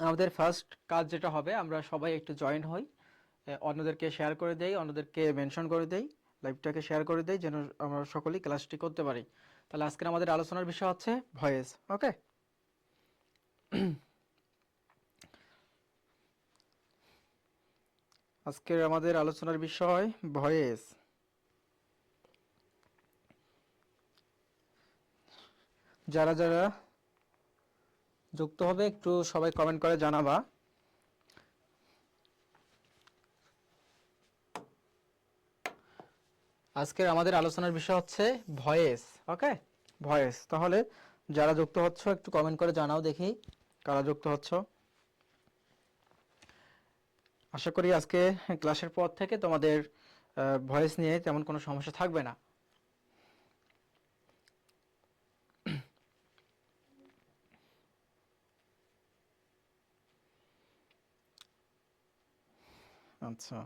আমাদের ফার্স্ট কাজ যেটা হবে, আমরা সবাই একটু জয়েন হই, অন্যদেরকে শেয়ার করে দেই, অন্যদেরকে মেনশন করে দেই, লাইভটাকে শেয়ার করে দেই, যেন আমরা সকলেই ক্লাসটি করতে পারি। তাহলে আজকের আমাদের আলোচনার বিষয় হচ্ছে ভয়েস। ওকে, আজকের আমাদের আলোচনার বিষয় ভয়েস। যারা যারা যুক্ত হবে একটু সবাই কমেন্ট করে জানাবা। আজকের আমাদের আলোচনার বিষয় হচ্ছে ভয়েস। ওকে, ভয়েস। তাহলে যারা যুক্ত হচ্ছ একটু কমেন্ট করে জানাও, দেখি কারা যুক্ত হচ্ছ। আশা করি আজকে ক্লাসের পর থেকে তোমাদের ভয়েস নিয়ে তেমন কোনো সমস্যা থাকবে না। আচ্ছা,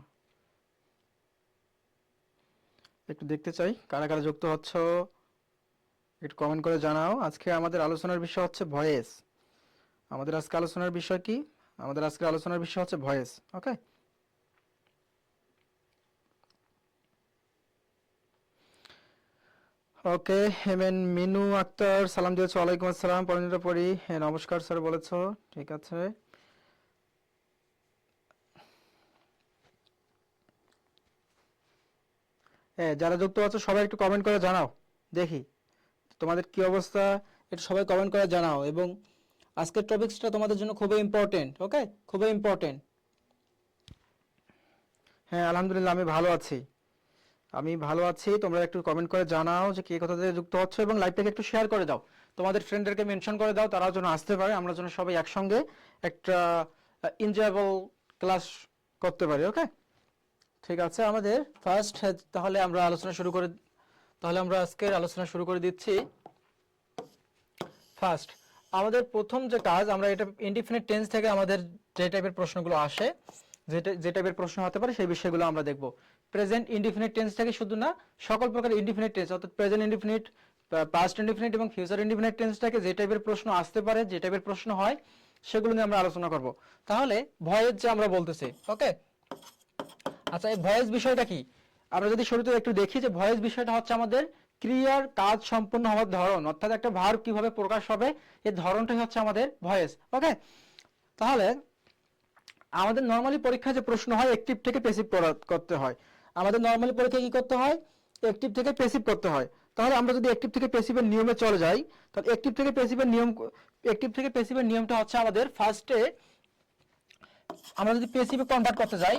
একটু দেখতে চাই কারা কারা যুক্ত হচ্ছ, একটু কমেন্ট করে জানাও। আজকে আমাদের আলোচনার বিষয় হচ্ছে ভয়েস। আমাদের আজকে আলোচনার বিষয় কি? আমাদের আজকে আলোচনার বিষয় হচ্ছে ভয়েস। ওকে, ওকে। হেমেন মিনু আক্তার সালাম দিয়েছো, ওয়ালাইকুম আসসালাম। পরিণীতা পরি নমস্কার স্যার বলেছো, ঠিক আছে। হ্যাঁ, যারা যুক্ত আছো সবাই একটু কমেন্ট করে জানাও, দেখি তোমাদের কি অবস্থা, একটু সবাই কমেন্ট করে জানাও। এবং আজকের টপিকসটা তোমাদের জন্য খুবই ইম্পর্টেন্ট। ওকে, খুবই ইম্পর্টেন্ট। হ্যাঁ, আলহামদুলিল্লাহ আমি ভালো আছি, আমি ভালো আছি। তোমরা একটু কমেন্ট করে জানাও যে কে কোথা থেকে যুক্ত হচ্ছে, এবং লাইভটাকে একটু শেয়ার করে দাও, তোমাদের ফ্রেন্ডদেরকে মেনশন করে দাও, তারাও যেন আসতে পারে, আমরা যেন সবাই একসঙ্গে একটা এনজয়েবল ক্লাস করতে পারি। ওকে, ঠিক আছে। আমাদের ফার্স্ট, তাহলে আমরা আলোচনা শুরু করে, তাহলে আমরা আজকের আলোচনা শুরু করে দিচ্ছি। ফার্স্ট, আমাদের প্রথম যে কাজ, আমরা এটা ইনডিফিনিট টেন্স থেকে আমাদের যে টাইপের প্রশ্নগুলো আসে, যে টাইপের প্রশ্ন হতে পারে সেই বিষয়গুলো আমরা দেখব। প্রেজেন্ট ইনডিফিনিট টেন্স থেকে শুধু না, সকল প্রকার ইনডিফিনিট টেন্স, অর্থাৎ প্রেজেন্ট ইনডিফিনিট, পাস্ট ইনডিফিনিট এবং ফিউচার ইনডিফিনিট টেন্স থেকে যে টাইপের প্রশ্ন আসতে পারে, যে টাইপের প্রশ্ন হয়, সেগুলো নিয়ে আমরা আলোচনা করব। তাহলে ভয়েস যে আমরা বলতেছি, ওকে। আচ্ছা, এই ভয়েস বিষয়টা কি? আমরা যদি শুরুতে একটু দেখি যে ভয়েস বিষয়টা হচ্ছে আমাদের ক্রিয়ার কাজ সম্পন্ন হওয়ার ধরন, অর্থাৎ একটা ভার্ব কিভাবে প্রকাশ হবে, এই ধরনটাই হচ্ছে আমাদের ভয়েস। ওকে, তাহলে আমাদের নরমালি পরীক্ষায় যে প্রশ্ন হয়, অ্যাক্টিভ থেকে প্যাসিভ করতে হয়। আমাদের নরমালি পরীক্ষায় কি করতে হয়? অ্যাক্টিভ থেকে প্যাসিভ করতে হয়। তাহলে আমরা যদি অ্যাক্টিভ থেকে প্যাসিভের নিয়মে চলে যাই, তাহলে অ্যাক্টিভ থেকে প্যাসিভের নিয়মটা হচ্ছে আমাদের ফার্স্টে, আমরা যদি প্যাসিভে কনভার্ট করতে যাই,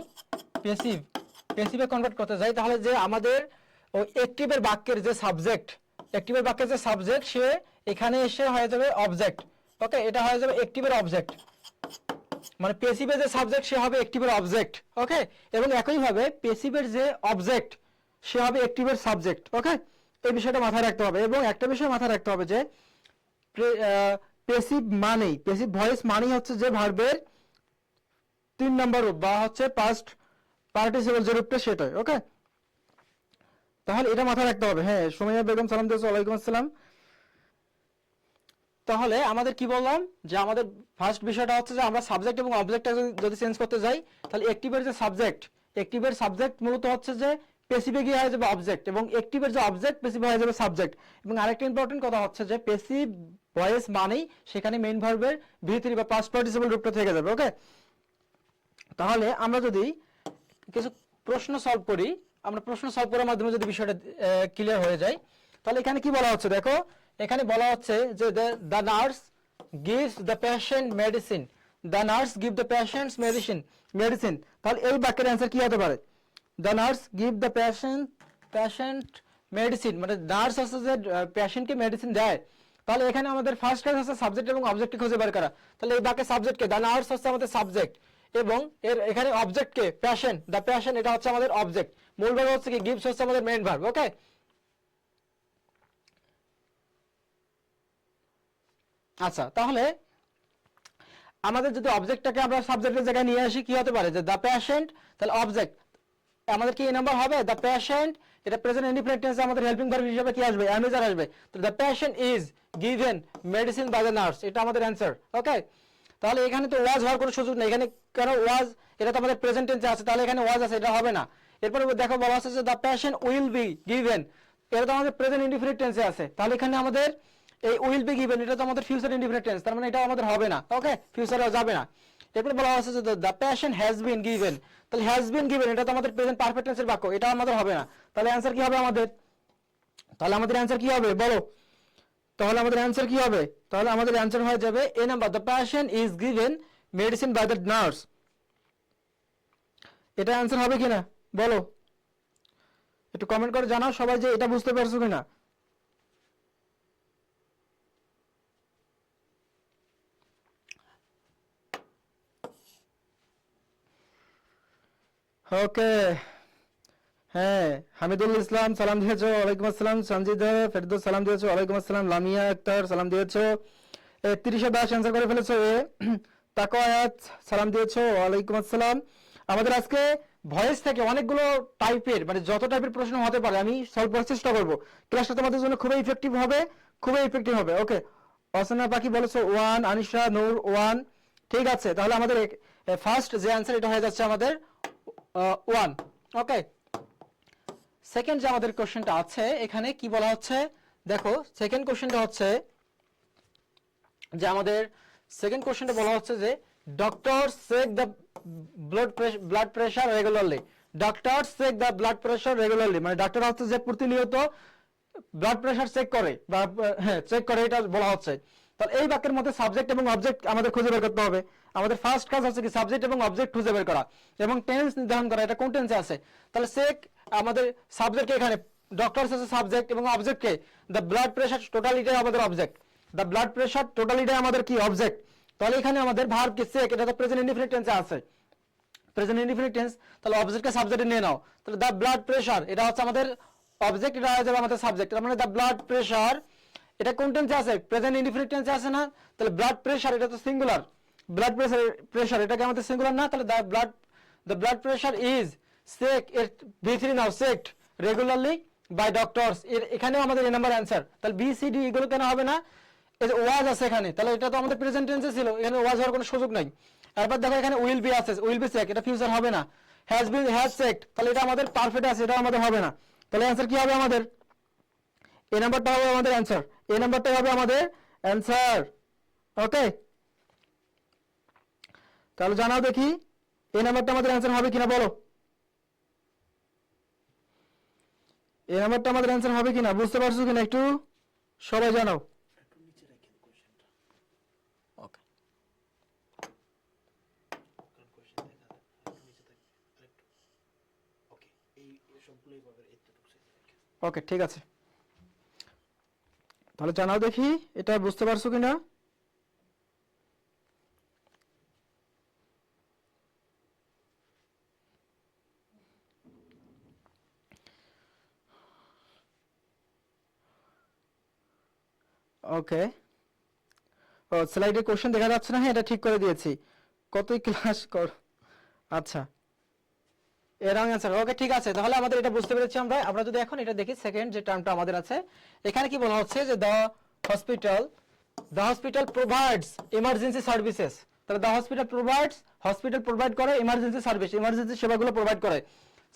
প্যাসিভ প্যাসিভে কনভার্ট করতে যাই, তাহলে যে আমাদের ওই অ্যাক্টিভের বাক্যের যে সাবজেক্ট, অ্যাক্টিভের বাক্যের যে সাবজেক্ট, সে এখানে এসে হয়ে যাবে অবজেক্ট। ওকে, এটা হয়ে যাবে অ্যাক্টিভের অবজেক্ট, মানে প্যাসিভের যে সাবজেক্ট সে হবে অ্যাক্টিভের অবজেক্ট। ওকে, এবং একইভাবে প্যাসিভের যে অবজেক্ট সে হবে অ্যাক্টিভের সাবজেক্ট। ওকে, এই বিষয়টা মাথায় রাখতে হবে। এবং একটা বিষয় মাথায় রাখতে হবে যে প্যাসিভ ভয়েস মানেই হচ্ছে যে ভার্বের 3 নম্বর রূপ, বা হচ্ছে পাস্ট পার্টিসিপল যে রূপটা, সেটাই। ওকে, তাহলে এটা মাথায় রাখতে হবে। হ্যাঁ, সুমাইয়া বেগম সালাম দিয়েছো, ওয়ালাইকুম আসসালাম। তাহলে আমাদের কি বললাম, যে আমাদের ফার্স্ট বিষয়টা হচ্ছে যে আমরা সাবজেক্ট এবং অবজেক্টটা যদি চেঞ্জ করতে যাই, তাহলে অ্যাক্টিভের যে সাবজেক্ট, অ্যাক্টিভের সাবজেক্ট মূলত হচ্ছে যে প্যাসিভে গিয়ে হয়ে যাবে অবজেক্ট, এবং অ্যাক্টিভের যে অবজেক্ট প্যাসিভ হয়ে যাবে সাবজেক্ট। এবং আরেকটা ইম্পর্টেন্ট কথা হচ্ছে যে প্যাসিভ ভয়েস মানেই সেখানে মেইন ভার্বের V3 বা পাস্ট পার্টিসিপল রূপটা থেকে যাবে। ওকে, তাহলে আমরা যদি কিছু প্রশ্ন সলভ করি, আমরা প্রশ্ন সলভ করার মাধ্যমে যদি বিষয়টা ক্লিয়ার হয়ে যায়, তাহলে এখানে কি বলা হচ্ছে দেখো, এখানে বলা হচ্ছে যে the nurse gives the patient medicine, the nurse give the patients medicine. তাহলে এই বাক্যের অ্যান্সার কি হতে পারে? The nurse give the patient medicine, মানে নার্স হচ্ছে যে পেশেন্টকে মেডিসিন দেয়। তাহলে এখানে আমাদের ফার্স্ট কাজ হচ্ছে সাবজেক্ট এবং অবজেক্টকে খুঁজে বের করা। তাহলে এই বাক্যে সাবজেক্টকে, দ্য নার্স হচ্ছে আমাদের সাবজেক্ট, এবং এর এখানে অবজেক্টকে প্যাশন, দ্য প্যাশন এটা হচ্ছে আমাদের অবজেক্ট। মূল ভার্ব হচ্ছে কি, গিভস হচ্ছে আমাদের মেইন ভার্ব। ওকে, আচ্ছা, তাহলে আমাদের যদি অবজেক্টটাকে আমরা সাবজেক্টের জায়গায় নিয়ে আসি, কি হতে পারে? যে দ্য প্যাশেন্ট, তাহলে অবজেক্ট আমাদের কি নাম্বার হবে? দ্য প্যাশেন্ট, এটা প্রেজেন্ট ইনডিফিনিট টেন্সে আমাদের হেল্পিং ভার্ব হিসেবে কি আসবে? অ্যামেজার আসবে। তো the patient is given medicine by the nurse, এটা আমাদের অ্যান্সার। ওকে, তাহলে এখানে তো ওয়াজ হওয়ার কোনো সুযোগ নেই, এখানে কেন ওয়াজ, এটা তো আমাদের প্রেজেন্ট টেন্সে আছে, তাহলে এখানে ওয়াজ আছে, এটা হবে না। এরপরে দেখো বলা আছে যে the passion will be given, এটা তো আমাদের প্রেজেন্ট ইনডিফিনিট টেন্সে আছে, তাহলে এখানে আমাদের এই উইল বি গিভেন এটা তো আমাদের ফিউচার ইনডিফিনিট টেন্স, তার মানে এটা আমাদের হবে না, ওকে, ফিউচারে যাবে না। এরপরে বলা আছে যে the passion has been given, তাহলে হ্যাজ বিন গিভেন এটা তো আমাদের প্রেজেন্ট পারফেক্ট টেন্সের বাক্য, এটা আমাদের হবে না। তাহলে অ্যানসার কি হবে আমাদের? তাহলে আমাদের অ্যানসার কি হবে বলো? তাহলে আমাদের অ্যানসার কি হবে? তাহলে আমাদের অ্যানসার হয়ে যাবে A number, the patient is given medicine by the nurse. এটা অ্যানসার হবে কিনা বলো, একটু কমেন্ট করে জানাও সবাই যে এটা বুঝতে পারছো কিনা। ওকে, হ্যাঁ, হামিদুল ইসলাম সালাম দিয়েছো, ওয়ালাইকুম আসসালাম। সঞ্জিদ ফেরদৌস সালাম দিয়েছো, ওয়ালাইকুম আসসালাম। লামিয়া আক্তার সালাম দিয়েছো, 30 দাস অ্যান্সার করে ফেলেছো। তাকওয়াত সালাম দিয়েছো, ওয়ালাইকুম আসসালাম। আমাদের আজকে ভয়েস থেকে অনেকগুলো টাইপের, মানে যত টাইপের প্রশ্ন হতে পারে আমি সলভ করার চেষ্টা করবো। ক্লাসটা তোমাদের জন্য খুবই ইফেক্টিভ হবে, খুবই ইফেক্টিভ হবে। ওকে, অসনা পাখি বলেছো 1, আনিশা নূর 1, ঠিক আছে। তাহলে আমাদের ফার্স্ট যে অ্যান্সার এটা হয়ে যাচ্ছে আমাদের 1, ওকে। সেকেন্ড যে আমাদের কোশ্চেনটা আছে এখানে কি বলা হচ্ছে, দেখো সেকেন্ড কোশ্চেনটা হচ্ছে যে আমাদের সেকেন্ড কোশ্চেনটা বলা হচ্ছে যে doctor check the blood pressure regularly, doctor check the blood pressure regularly, মানে ডাক্তার হচ্ছে যে প্রতিনিয়ত ব্লাড প্রেশার চেক করে বা হ্যাঁ চেক করে, এটা বলা হচ্ছে। তাহলে এই বাক্যের মধ্যে সাবজেক্ট এবং অবজেক্ট আমাদের খুঁজে বের করতে হবে। আমাদের ফার্স্ট কাজ হচ্ছে কি সাবজেক্ট এবং অবজেক্ট খুঁজে বের করা এবং টেন্স নির্ধারণ করা, এটা কোন টেন্সে আছে। তাহলে চেক আমাদের সাবজেক্ট এখানে ডক্টর আছে সাবজেক্ট এবং অবজেক্ট কে দ্য ব্লাড প্রেশার টোটালিটাই আমাদের অবজেক্ট, দ্য ব্লাড প্রেশার টোটালিটাই আমাদের কি অবজেক্ট। তাহলে এখানে আমাদের ভার্ব কি চেক, এটা তো প্রেজেন্ট ইনডিফিনিট টেন্সে আছে, প্রেজেন্ট ইনডিফিনিট টেন্স। তাহলে অবজেক্টকে সাবজেক্টে নিয়ে নাও, তাহলে দ্য ব্লাড প্রেশার এটা হচ্ছে আমাদের অবজেক্ট, এটা হয়ে যাবে আমাদের সাবজেক্ট। তার মানে দ্য ব্লাড প্রেশার এটা কোন টেন্সে আছে, প্রেজেন্ট ইনডিফিনিট টেন্সে আছে না। তাহলে ব্লাড প্রেশার এটা তো সিঙ্গুলার, ব্লাড প্রেশার প্রেশার এটা কি আমাদের সিঙ্গুলার না। তাহলে the blood pressure is check, এর V3 now checked regularly by doctors, এর এখানেও আমাদের এই নাম্বার অ্যানসার। তাহলে বি সি ডি এগুলো কেন হবে না, এই যে ওয়াজ আছে এখানে, তাহলে এটা তো আমাদের প্রেজেন্ট টেন্সে ছিল, এখানে ওয়াজ হওয়ার কোনো সুযোগ নাই। এরপর দেখো এখানে উইল বি আছে, উইল বি চেক এটা ফিউচার হবে না। হ্যাজ বিন হ্যাজ চেকড, তাহলে এটা আমাদের পারফেক্ট আছে, এটা আমাদের হবে না। তাহলে অ্যানসার কি হবে আমাদের, এই নাম্বারটা হবে আমাদের অ্যানসার, এই নাম্বারটাই হবে আমাদের অ্যানসার, ওকে। তাহলে জানাও দেখি এই নাম্বারটা আমাদের অ্যানসার হবে কিনা বলো, এই নাম্বারটা আমাদের অ্যানসার হবে কিনা, বুঝতে পারছো কিনা একটু সবাই জানাও। ওকে, ওকে ঠিক আছে, তাহলে জানাও দেখি এটা বুঝতে পারছো কিনা। ওকে, ও স্লাইডে কোশ্চেন দেখা যাচ্ছে না, হ্যাঁ এটা ঠিক করে দিয়েছি, কতই ক্লাস কর, আচ্ছা এর রং অ্যান্সার, ওকে ঠিক আছে। তাহলে আমাদের এটা বুঝতে পেরেছি আমরা। আমরা যদি এখন এটা দেখি সেকেন্ড যে টার্মটা আমাদের আছে এখানে কি বলা হচ্ছে যে the hospital provides emergency services, তাহলে দ্য হসপিটাল প্রোভাইড করে ইমার্জেন্সি সার্ভিস, ইমার্জেন্সি সেবাগুলো প্রোভাইড করে।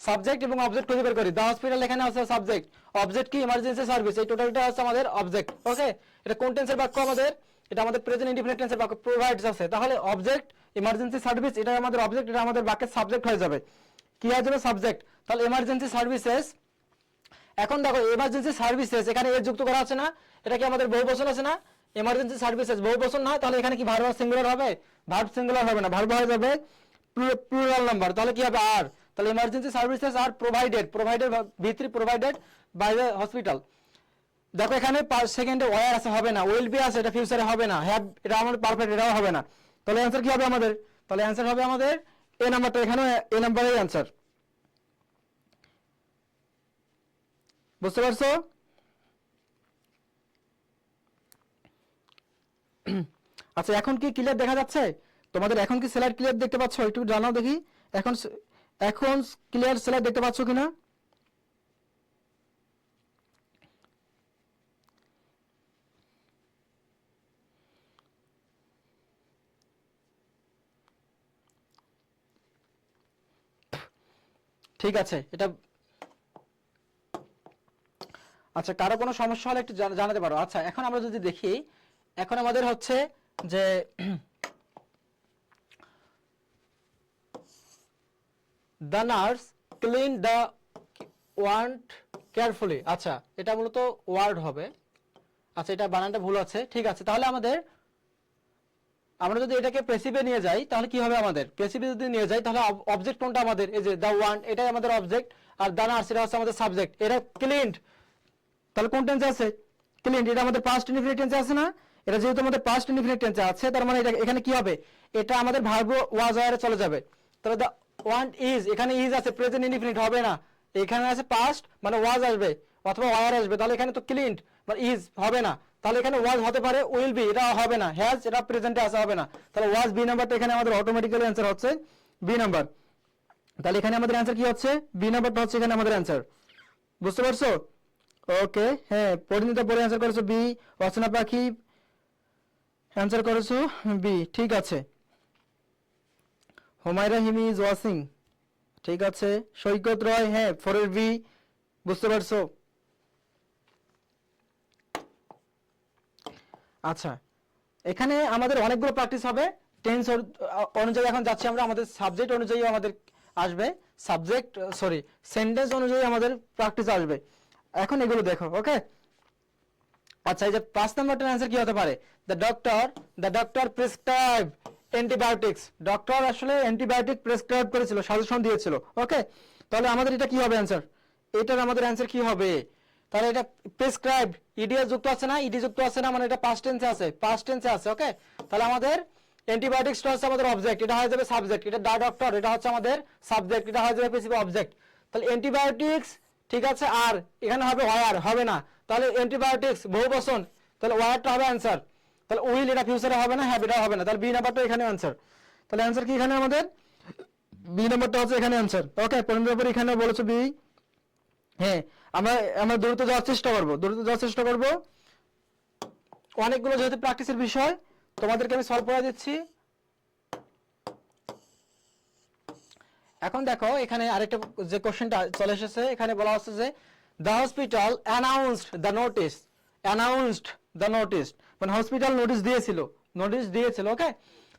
সাবজেক্ট এবং অবজেক্ট খুঁজে বের করি, দ্য হসপিটাল এখানে আছে সাবজেক্ট, অবজেক্ট কি ইমার্জেন্সি সার্ভিস, এই টোটালটা হচ্ছে আমাদের অবজেক্ট, ওকে। এটা কোন টেন্সের বাক্য আমাদের, এটা আমাদের প্রেজেন্ট ইনডিফিনিট টেন্সের বাক্য, প্রোভাইডস আছে, তাহলে অবজেক্ট ইমার্জেন্সি সার্ভিস এটা আমাদের অবজেক্ট, এটা আমাদের বাক্যের সাবজেক্ট হয়ে যাবে, কি হয়ে যাবে সাবজেক্ট। তাহলে ইমার্জেন্সি সার্ভিসেস, এখন দেখো ইমার্জেন্সি সার্ভিসেস এখানে এর যুক্ত করা আছে না, এটা কি আমাদের বহুবচন আছে না, ইমার্জেন্সি সার্ভিসেস বহুবচন না, তাহলে এখানে কি ভার্ব সিঙ্গুলার হবে, ভার্ব সিঙ্গুলার হবে না, ভার্ব হয়ে যাবে প্লুরাল নাম্বার, তাহলে কি হবে আর। তাহলে ইমার্জেন্সি সার্ভিসেস আর প্রোভাইডেড ভিতরি প্রোভাইডেড বাই দ্য হসপিটাল। দেখো এখানে সেকেন্ডে ওয়ার আছে, হবে না, উইল বি আছে, এটা ফিউচারে হবে না, হ্যাভ এটা আমাদের পারফেক্ট, এটাও হবে না। তাহলে অ্যানসার কি হবে আমাদের, তাহলে অ্যানসার হবে আমাদের এই নাম্বারটা, এখানে এই নাম্বারের অ্যানসার, বুঝতে পারছো। আচ্ছা এখন কি ক্লিয়ার দেখা যাচ্ছে তোমাদের, এখন কি স্লাইড ক্লিয়ার দেখতে পাচ্ছ, একটু জানাও দেখি, এখন এখন ক্লিয়ার স্লাইড দেখতে পাচ্ছ কিনা। ঠিক আছে, এটা আচ্ছা কারো কোনো সমস্যা হলে একটু জানাতে পারো। আচ্ছা এখন আমরা যদি দেখি, এখন আমাদের হচ্ছে যে the nurse cleaned the wound carefully, আচ্ছা এটা মূলত ওয়ার্ড হবে, আচ্ছা এটা বানানটা ভুল আছে, ঠিক আছে। তাহলে আমরা যদি এটাকে প্যাসিভে নিয়ে যাই তাহলে কি হবে, আমাদের প্যাসিভে যদি নিয়ে যাই তাহলে অবজেক্ট কোনটা আমাদের, এই যে দ্য ওয়ান্ট এটাই আমাদের অবজেক্ট, আর দ্য নার্স এটা হচ্ছে আমাদের সাবজেক্ট। এটা ক্লিনড, তাহলে কোন টেন্সে আছে, ক্লিনড, এটা আমাদের পাস্ট ইনডিফিনিট টেন্সে আছে না, এটা যেহেতু আমাদের পাস্ট ইনডিফিনিট টেন্সে আছে তার মানে এটা এখানে কি হবে, এটা আমাদের ভার্ব ওয়াজ ওয়ারে চলে যাবে। তাহলে দ্য ওয়ান্ট ইজ, এখানে ইজ আছে, প্রেজেন্ট ইনডিফিনিট হবে না, এখানে আছে পাস্ট মানে ওয়াজ আসবে অথবা ওয়ার আসবে, তাহলে এখানে তো ক্লিনড মানে ইজ হবে না, তাহলে এখানে ওয়াজ হতে পারে, উইল বি এটা হবে না, হ্যাজ এটা প্রেজেন্টে আসা হবে না, তাহলে ওয়াজ বি নাম্বারটা এখানে আমাদের অটোমেটিক্যালি অ্যান্সার হচ্ছে বি নাম্বার। তাহলে এখানে আমাদের অ্যান্সার কি হচ্ছে, বি নাম্বারটা হচ্ছে এখানে আমাদের অ্যান্সার, বুঝতে পারছো? ওকে, হ্যাঁ পরিণীতা পরে অ্যান্সার করেছো বি, অচনা পাখি অ্যান্সার করেছো বি, ঠিক আছে। হুমায়রা হিমি ইজ ওয়াচিং, ঠিক আছে। সৈকত রয়, হ্যাঁ ফোরের বি, বুঝতে পারছো? আচ্ছা এখানে আমাদের অনেকগুলো প্র্যাকটিস হবে টেন্স অনুযায়ী, এখন যাচ্ছি আমরা আমাদের সাবজেক্ট অনুযায়ী আমাদের আসবে, সাবজেক্ট সরি সেন্টেন্স অনুযায়ী আমাদের প্র্যাকটিস আসবে, এখন এগুলো দেখো, ওকে। আচ্ছা এই যে 5 নাম্বারটার অ্যান্সার কি হতে পারে, the doctor prescribe antibiotics, doctor আসলে অ্যান্টিবায়োটিক প্রেসক্রাইব করেছিল, সাজেশন দিয়েছিল, ওকে। তাহলে আমাদের এটা কি হবে অ্যান্সার, এটার আমাদের অ্যান্সার কি হবে, তাহলে এটা প্রেসক্রাইব ইডি যুক্ত আছে না, ইডি যুক্ত আছে না মানে এটা পাস্ট টেন্সে আছে, পাস্ট টেন্সে আছে, ওকে। তাহলে আমাদের অ্যান্টিবায়োটিক্সটা হচ্ছে আমাদের অবজেক্ট, এটা হয়ে যাবে সাবজেক্ট, এটা দা ডক্টর এটা হচ্ছে আমাদের সাবজেক্ট, এটা হয়ে যাবে প্যাসিভ অবজেক্ট। তাহলে অ্যান্টিবায়োটিক্স, ঠিক আছে, আর এখানে হবে ওয়ার হবে না, তাহলে অ্যান্টিবায়োটিক্স বহুবচন, তাহলে ওয়ারটা হবে অ্যান্সার। তাহলে উইল এটা ফিউচারে হবে না, হ্যাভ এটা হবে না, তাহলে বি নাম্বারটা এখানে অ্যান্সার। তাহলে অ্যান্সার কি এখানে আমাদের বি নাম্বারটা হচ্ছে এখানে অ্যান্সার, ওকে। পরিণীতার এখানে বলেছো বি, হ্যাঁ আমরা দ্রুত যাওয়ার চেষ্টা করব, অনেকগুলো যেহেতু প্র্যাকটিসের বিষয় তোমাদেরকে আমি সলভ করে দিচ্ছি। এখন দেখো এখানে আরেকটা যে কোশ্চেনটা চলে এসেছে, এখানে বলা হচ্ছে যে the hospital announced the notice, মানে হসপিটাল নোটিস দিয়েছিল, ওকে।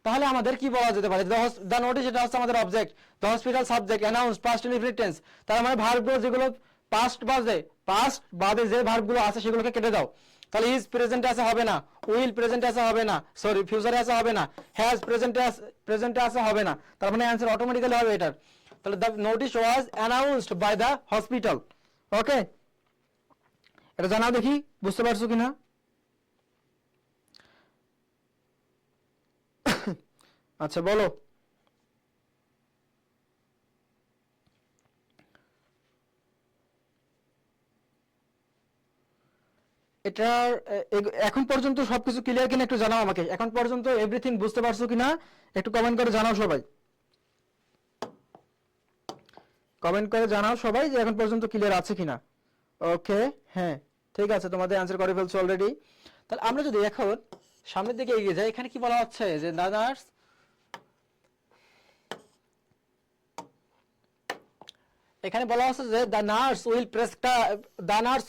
তাহলে আমাদের কি বলা যেতে পারে, দ্য নোটিস এটা হচ্ছে আমাদের object, the hospital subject, announce past indefinite tense, তার মানে ভার্বগুলো যেগুলো পাস্ট বাদে যে ভার্বগুলো আছে সেগুলোকে কেটে দাও, তাহলে ইজ প্রেজেন্টে আসা হবে না, উইল প্রেজেন্টে আসা হবে না, সরি ফিউচারে আসা হবে না, হ্যাজ প্রেজেন্টে আসা হবে না, তার মানে অ্যান্সার অটোমেটিক্যালি হবে এটার। তাহলে the notice was announced by the hospital, okay. এটা জানাও দেখি বুঝতে পারছো কিনা। আচ্ছা বলো, এটার এখন পর্যন্ত সবকিছু ক্লিয়ার কিনা একটু জানাও আমাকে, এখন পর্যন্ত এভরিথিং বুঝতে পারছো কিনা একটু কমেন্ট করে জানাও সবাই, কমেন্ট করে জানাও সবাই যে এখন পর্যন্ত ক্লিয়ার আছে কিনা, ওকে। হ্যাঁ ঠিক আছে, তোমাদের অ্যান্সার করে ফেলছো অলরেডি। তাহলে আমরা যদি এখন সামনের দিকে এগিয়ে যাই, এখানে কি বলা হচ্ছে যে দাদার্স, এখানে বলা হচ্ছে যে the nurse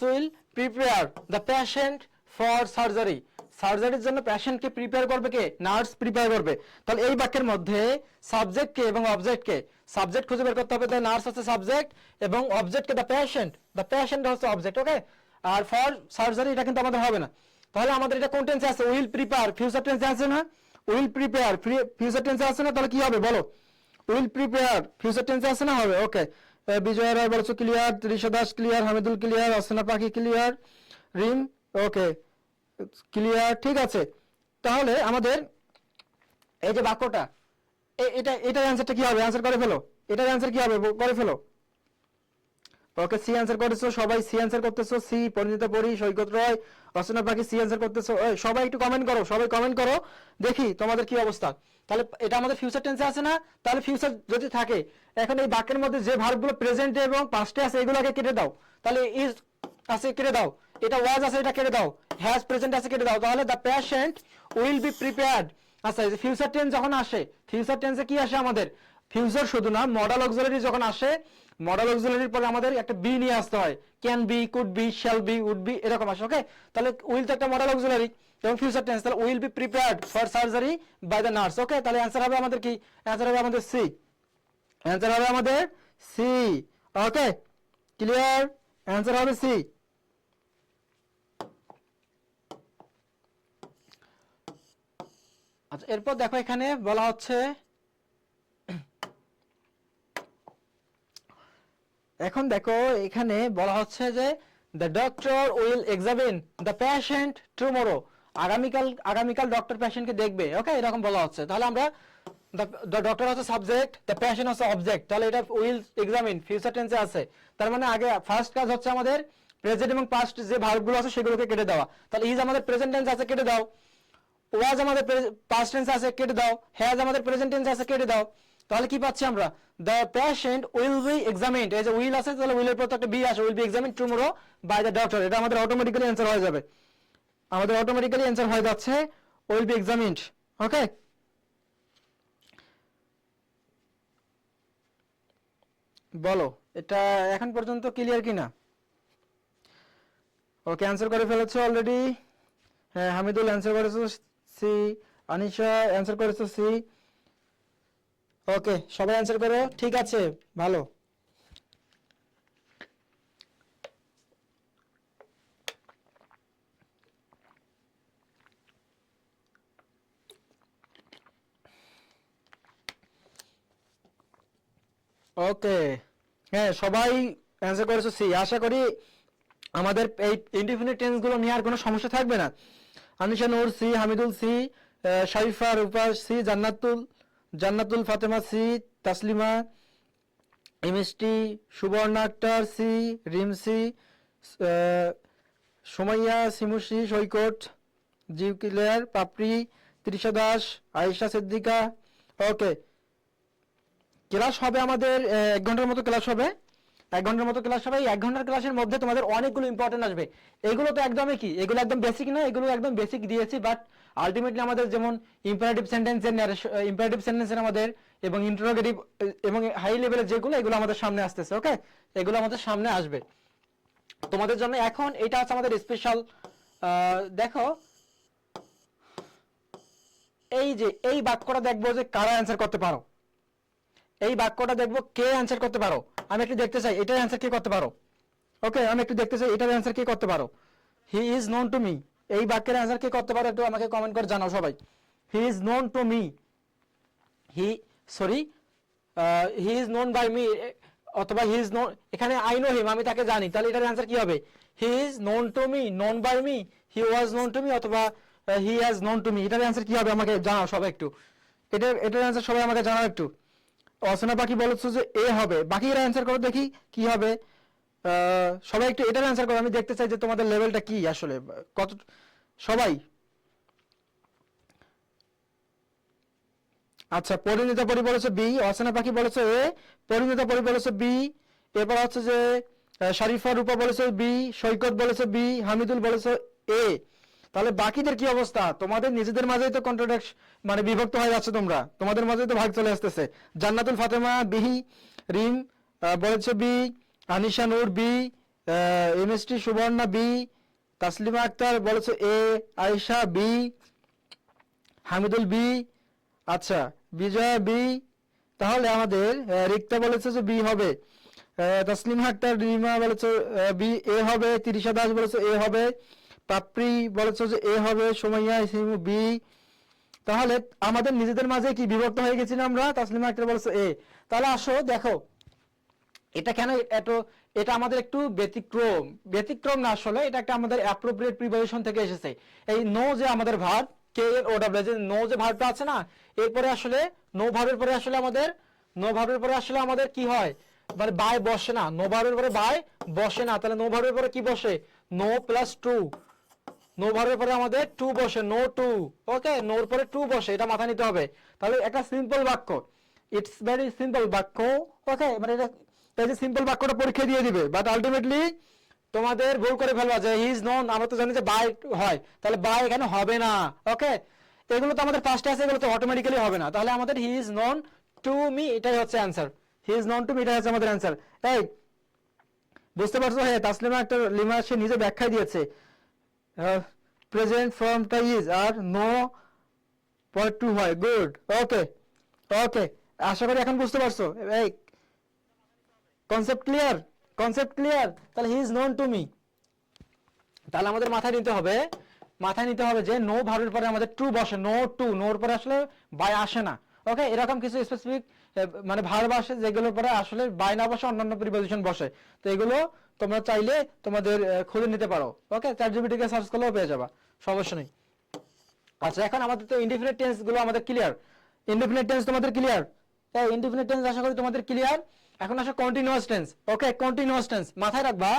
will prepare the patient for surgery, সার্জারির জন্য পেশেন্টকে প্রিপেয়ার করবে কে, নার্স প্রিপেয়ার করবে। তাহলে এই বাক্যের মধ্যে সাবজেক্টকে এবং অবজেক্টকে, সাবজেক্ট খুঁজে বের করতে হবে, দ্য নার্স হচ্ছে সাবজেক্ট এবং অবজেক্টকে দ্য পেশেন্ট হচ্ছে অবজেক্ট, ওকে। আর ফর সার্জারি এটা কিন্তু আমাদের হবে না, তাহলে আমাদের এটা কোন টেন্সে আছে, উইল প্রিপেয়ার ফিউচার টেন্সে আছে না, উইল প্রিপেয়ার ফিউচার টেন্সে আছে না, তাহলে কি হবে বলো, উইল প্রিপেয়ার ফিউচার টেন্সে আছে না, হবে, ওকে। বিজয় রায় বলছো clear, Trisha Das clear, Hamidul clear, Asna Pakhi clear, রিম ওকে ক্লিয়ার, ঠিক আছে। তাহলে আমাদের এই যে বাক্যটা এটার অ্যান্সারটা কি হবে, অ্যান্সার করে ফেলো, এটার অ্যান্সার কি হবে করে ফেলো, ওকে। সি অ্যান্সার করেছো সবাই, সি অ্যান্সার করতেছো, সি পরিণীতা পরি, সৈকত রয়, অসনা পাখি সি অ্যান্সার করতেছো, সবাই একটু কমেন্ট করো, সবাই কমেন্ট করো দেখি তোমাদের কি অবস্থা। তাহলে এটা আমাদের ফিউচার টেন্সে আছে না, তাহলে ফিউচার যদি থাকে, এখন এই বাক্যের মধ্যে যে ভার্বগুলো প্রেজেন্টে এবং পাস্টে আছে এগুলোকে কেটে দাও, তাহলে ইজ আছে কেটে দাও, এটা ওয়াজ আছে এটা কেটে দাও, হ্যাজ প্রেজেন্ট আছে কেটে দাও, তাহলে the patient will be prepared. আচ্ছা এই যে ফিউচার টেন্স যখন আসে, ফিউচার টেন্সে কি আসে আমাদের, ফিউচার শুধু না, মডাল অক্সিলারি যখন আসে, মডাল অক্সিলারির পরে আমাদের একটা বি নিয়ে আসতে হয়, can be, could be, shall be, would be, এরকম আসে। ওকে, তাহলে উইল তো একটা মডাল অক্সিলারি এবং ফিউচার টেন্স, তাহলে will be prepared for surgery by the nurse. Okay, তাহলে অ্যান্সার হবে আমাদের কি? অ্যান্সার হবে আমাদের সি। অ্যান্সার হবে আমাদের সি। ওকে, ক্লিয়ার? অ্যান্সার হবে সি। আচ্ছা, এরপর দেখো এখানে বলা হচ্ছে, এখন দেখো এখানে বলা হচ্ছে যে the doctor will examine the patient tomorrow, আগামীকাল ডক্টর পেশেন্টকে দেখবে। ওকে, এরকম বলা হচ্ছে। তাহলে আমরা দ্য ডক্টর হচ্ছে সাবজেক্ট, দ্য পেশেন্ট হচ্ছে অবজেক্ট, তাহলে এটা উইল এক্সামিন ফিউচার টেন্সে আছে। তার মানে আগে ফার্স্ট কাজ হচ্ছে আমাদের প্রেজেন্ট এবং পাস্ট যে ভার্বগুলো আছে সেগুলোকে কেটে দেওয়া। তাহলে ইজ আমাদের প্রেজেন্ট টেন্স আছে, কেটে দাও। ওয়াজ আমাদের পাস্ট টেন্স আছে, কেটে দাও। হ্যাজ আমাদের প্রেজেন্ট টেন্স আছে, কেটে দাও। তাহলে কি পাচ্ছি আমরা? The patient will be examined, এই যে উইল আছে তাহলে উইলের পর একটা বি আসে, will be examined tomorrow by the doctor, এটা আমাদের অটোমেটিক্যালি অ্যান্সার হয়ে যাবে। আমাদের অটোমেটিক্যালি অ্যান্সার হয়ে যাচ্ছে উইল বি এক্সামিনড। ওকে, বলো এটা এখন পর্যন্ত ক্লিয়ার কিনা? ওকে, অ্যান্সার করে ফেলেছো অলরেডি। হ্যাঁ, হামিদুল অ্যান্সার করেছো সি, আনিশা অ্যান্সার করেছো সি। ওকে, সবাই অ্যান্সার করো, ঠিক আছে, ভালো। ওকে, হ্যাঁ সবাই অ্যান্সার করেছো সি। আশা করি আমাদের এই ইনডিফিনিট টেন্স গুলো নিয়ে আর কোনো সমস্যা থাকবে না। Anisha Noor C, Hamidul C, Sharifa Rupa C, Jannatul Fatema C, Taslima, MST, Suborna Akter C, Rim C, Sumaiya, Simu C, Saikat, জিউকিলেয়ার, পাপড়ি, তৃষা দাস, আয়েশা সিদ্দিকা। ওকে, ক্লাস হবে আমাদের 1 ঘন্টার মতো ক্লাস হবে। 1 ঘন্টার মতো ক্লাস হবে। এই 1 ঘন্টার ক্লাসের মধ্যে তোমাদের অনেকগুলো ইম্পর্টেন্ট আসবে। এগুলো তো একদমই কি, এগুলো একদম বেসিক না, এগুলো একদম বেসিক দিয়েছি, বাট আলটিমেটলি আমাদের যেমন ইম্পারেটিভ সেন্টেন্সের আমাদের এবং ইন্টারোগেটিভ এবং হাই লেভেলের যেগুলো, এগুলো আমাদের সামনে আসতেছে। ওকে, এগুলো আমাদের সামনে আসবে তোমাদের জন্য। এখন এটা হচ্ছে আমাদের স্পেশাল। দেখো এই যে এই বাক্যটা দেখবো যে কারা অ্যান্সার করতে পারো, এই বাক্যটা দেখবো কে অ্যান্সার করতে পারো। আমি একটু দেখতে চাই এটার অ্যান্সার কে করতে পারো। ওকে, আমি একটু দেখতে চাই এটার অ্যান্সার কে করতে পারো। হি ইজ নোন টু মি, এই বাক্যের অ্যান্সার কে করতে পারো একটু আমাকে কমেন্ট করে জানাও সবাই। He is known to me, he is known by me, অথবা হি ইজ নোন, এখানে আই নো হিম, আমি তাকে জানি, তাহলে এটার অ্যান্সার কি হবে? He is known to me, known by me, he was known to me, অথবা he has known to me, এটার অ্যান্সার কি হবে আমাকে জানাও সবাই একটু। এটার অ্যান্সার সবাই আমাকে জানাও একটু। অসনা পাখি বলেছো যে এ হবে, বাকিরা অ্যান্সার করো দেখি কি হবে। সবাই একটু এটার অ্যান্সার করো, আমি দেখতে চাই যে তোমাদের লেভেলটা কি আসলে কত সবাই। আচ্ছা, পরিণীতা পরি বলেছে বি, অসনা পাখি বলেছে এ, পরিণীতা পরি বলেছে বি, এরপর হচ্ছে যে শারিফা রূপা বলেছে বি, সৈকত বলেছে বি, হামিদুল বলেছে এ। তাহলে বাকিদের কি অবস্থা? তোমাদের নিজেদের মাঝেই তো কন্ট্রাডিকশন, মানে বিভক্ত হয়ে যাচ্ছে, তোমাদের মাঝেই তো ভাগ চলে আসতেছে। জান্নাতুল ফাতেমা বি, রিম বলেছে B, Anisha Noor B, MST Suborna B, Taslima Akter বলেছে A, Ayesha B, Hamidul B, আচ্ছা বিজয়া বি। তাহলে আমাদের রিক্তা বলেছে যে বি হবে, তাসলিমা আক্তার রিমা বলেছে বি এ হবে, তিরিশা দাস বলেছে এ হবে, পাপড়ি বলেছে যে এ হবে, সুমাইয়া ইসিমু বি। তাহলে আমাদের নিজেদের মাঝে কি বিভক্ত হয়ে গেছি না আমরা? তাসলিমা আক্তার বলেছে এ। তাহলে আসো দেখো এটা কেন এত, এটা আমাদের একটু ব্যতিক্রম না, আসলে এটা একটা আমাদের অ্যাপ্রোপ্রিয়েট প্রিপোজিশন থেকে এসেছে। এই নো যে আমাদের ভার্ব কে এর ও ডাব্লিউ, যে নো যে ভার্বটা আছে না, এরপরে আসলে নো ভার্বের পরে আসলে আমাদের কি হয়, মানে বাই বসে না, নো ভার্বের পরে বাই বসে না। তাহলে নো ভার্বের পরে কি বসে? নো প্লাস টু, নো ভার্বের পরে আমাদের টু বসে, নো টু। ওকে, নোর পরে টু বসে, এটা মাথায় নিতে হবে। তাহলে একটা সিম্পল বাক্য, ইটস ভেরি সিম্পল বাক্য। ওকে, মানে এটা এই যে সিম্পল বাক্যটা পরীক্ষা দিয়ে দিবে, বাট আলটিমেটলি তোমাদের ভুল করে ফেলবা যে হি ইজ নোন, আমরা তো জানি যে বাই হয়, তাহলে বাই এখানে হবে না। ওকে, এগুলো তো আমাদের ফার্স্টে আছে, এগুলো তো অটোমেটিক্যালি হবে না। তাহলে আমাদের হি ইজ নোন টু মি, এটাই হচ্ছে answer. He is known to me, এটাই হচ্ছে আমাদের অ্যান্সার। এই বুঝতে পারছো? হ্যাঁ, তাসলিমা একটা লিমা সে নিজে ব্যাখ্যা দিয়েছে। প্রেজেন্ট ফর্মটা ইজ আর নো পর টু হয়। গুড, ওকে ওকে, আশা করি এখন বুঝতে পারছো। এই কনসেপ্ট ক্লিয়ার, কনসেপ্ট ক্লিয়ার। তাহলে he is known to me, তাহলে আমাদের মাথায় নিতে হবে, মাথায় নিতে হবে যে নো ভার্বের পরে আমাদের টু বসে, নো টু, নোর পরে আসলে বাই আসে না। ওকে, এরকম কিছু স্পেসিফিক মানে ভার্ব আসে যেগুলোর পরে আসলে বাই না বসে অন্যান্য প্রিপোজিশন বসে। তো এগুলো তোমরা চাইলে তোমাদের খুঁজে নিতে পারো। ওকে, চ্যাটজিপিটি কে সার্চ করলেও পেয়ে যাবা, সমস্যা নেই। আচ্ছা, এখন আমাদের তো ইনডিফিনিট টেন্স গুলো আমাদের ক্লিয়ার। ইনডিফিনিট টেন্স তোমাদের ক্লিয়ার? তাই ইনডিফিনিট টেন্স আশা করি তোমাদের ক্লিয়ার। এখন আসে কন্টিনিউয়াস টেন্স। ওকে, কন্টিনিউয়াস টেন্স মাথায় রাখবা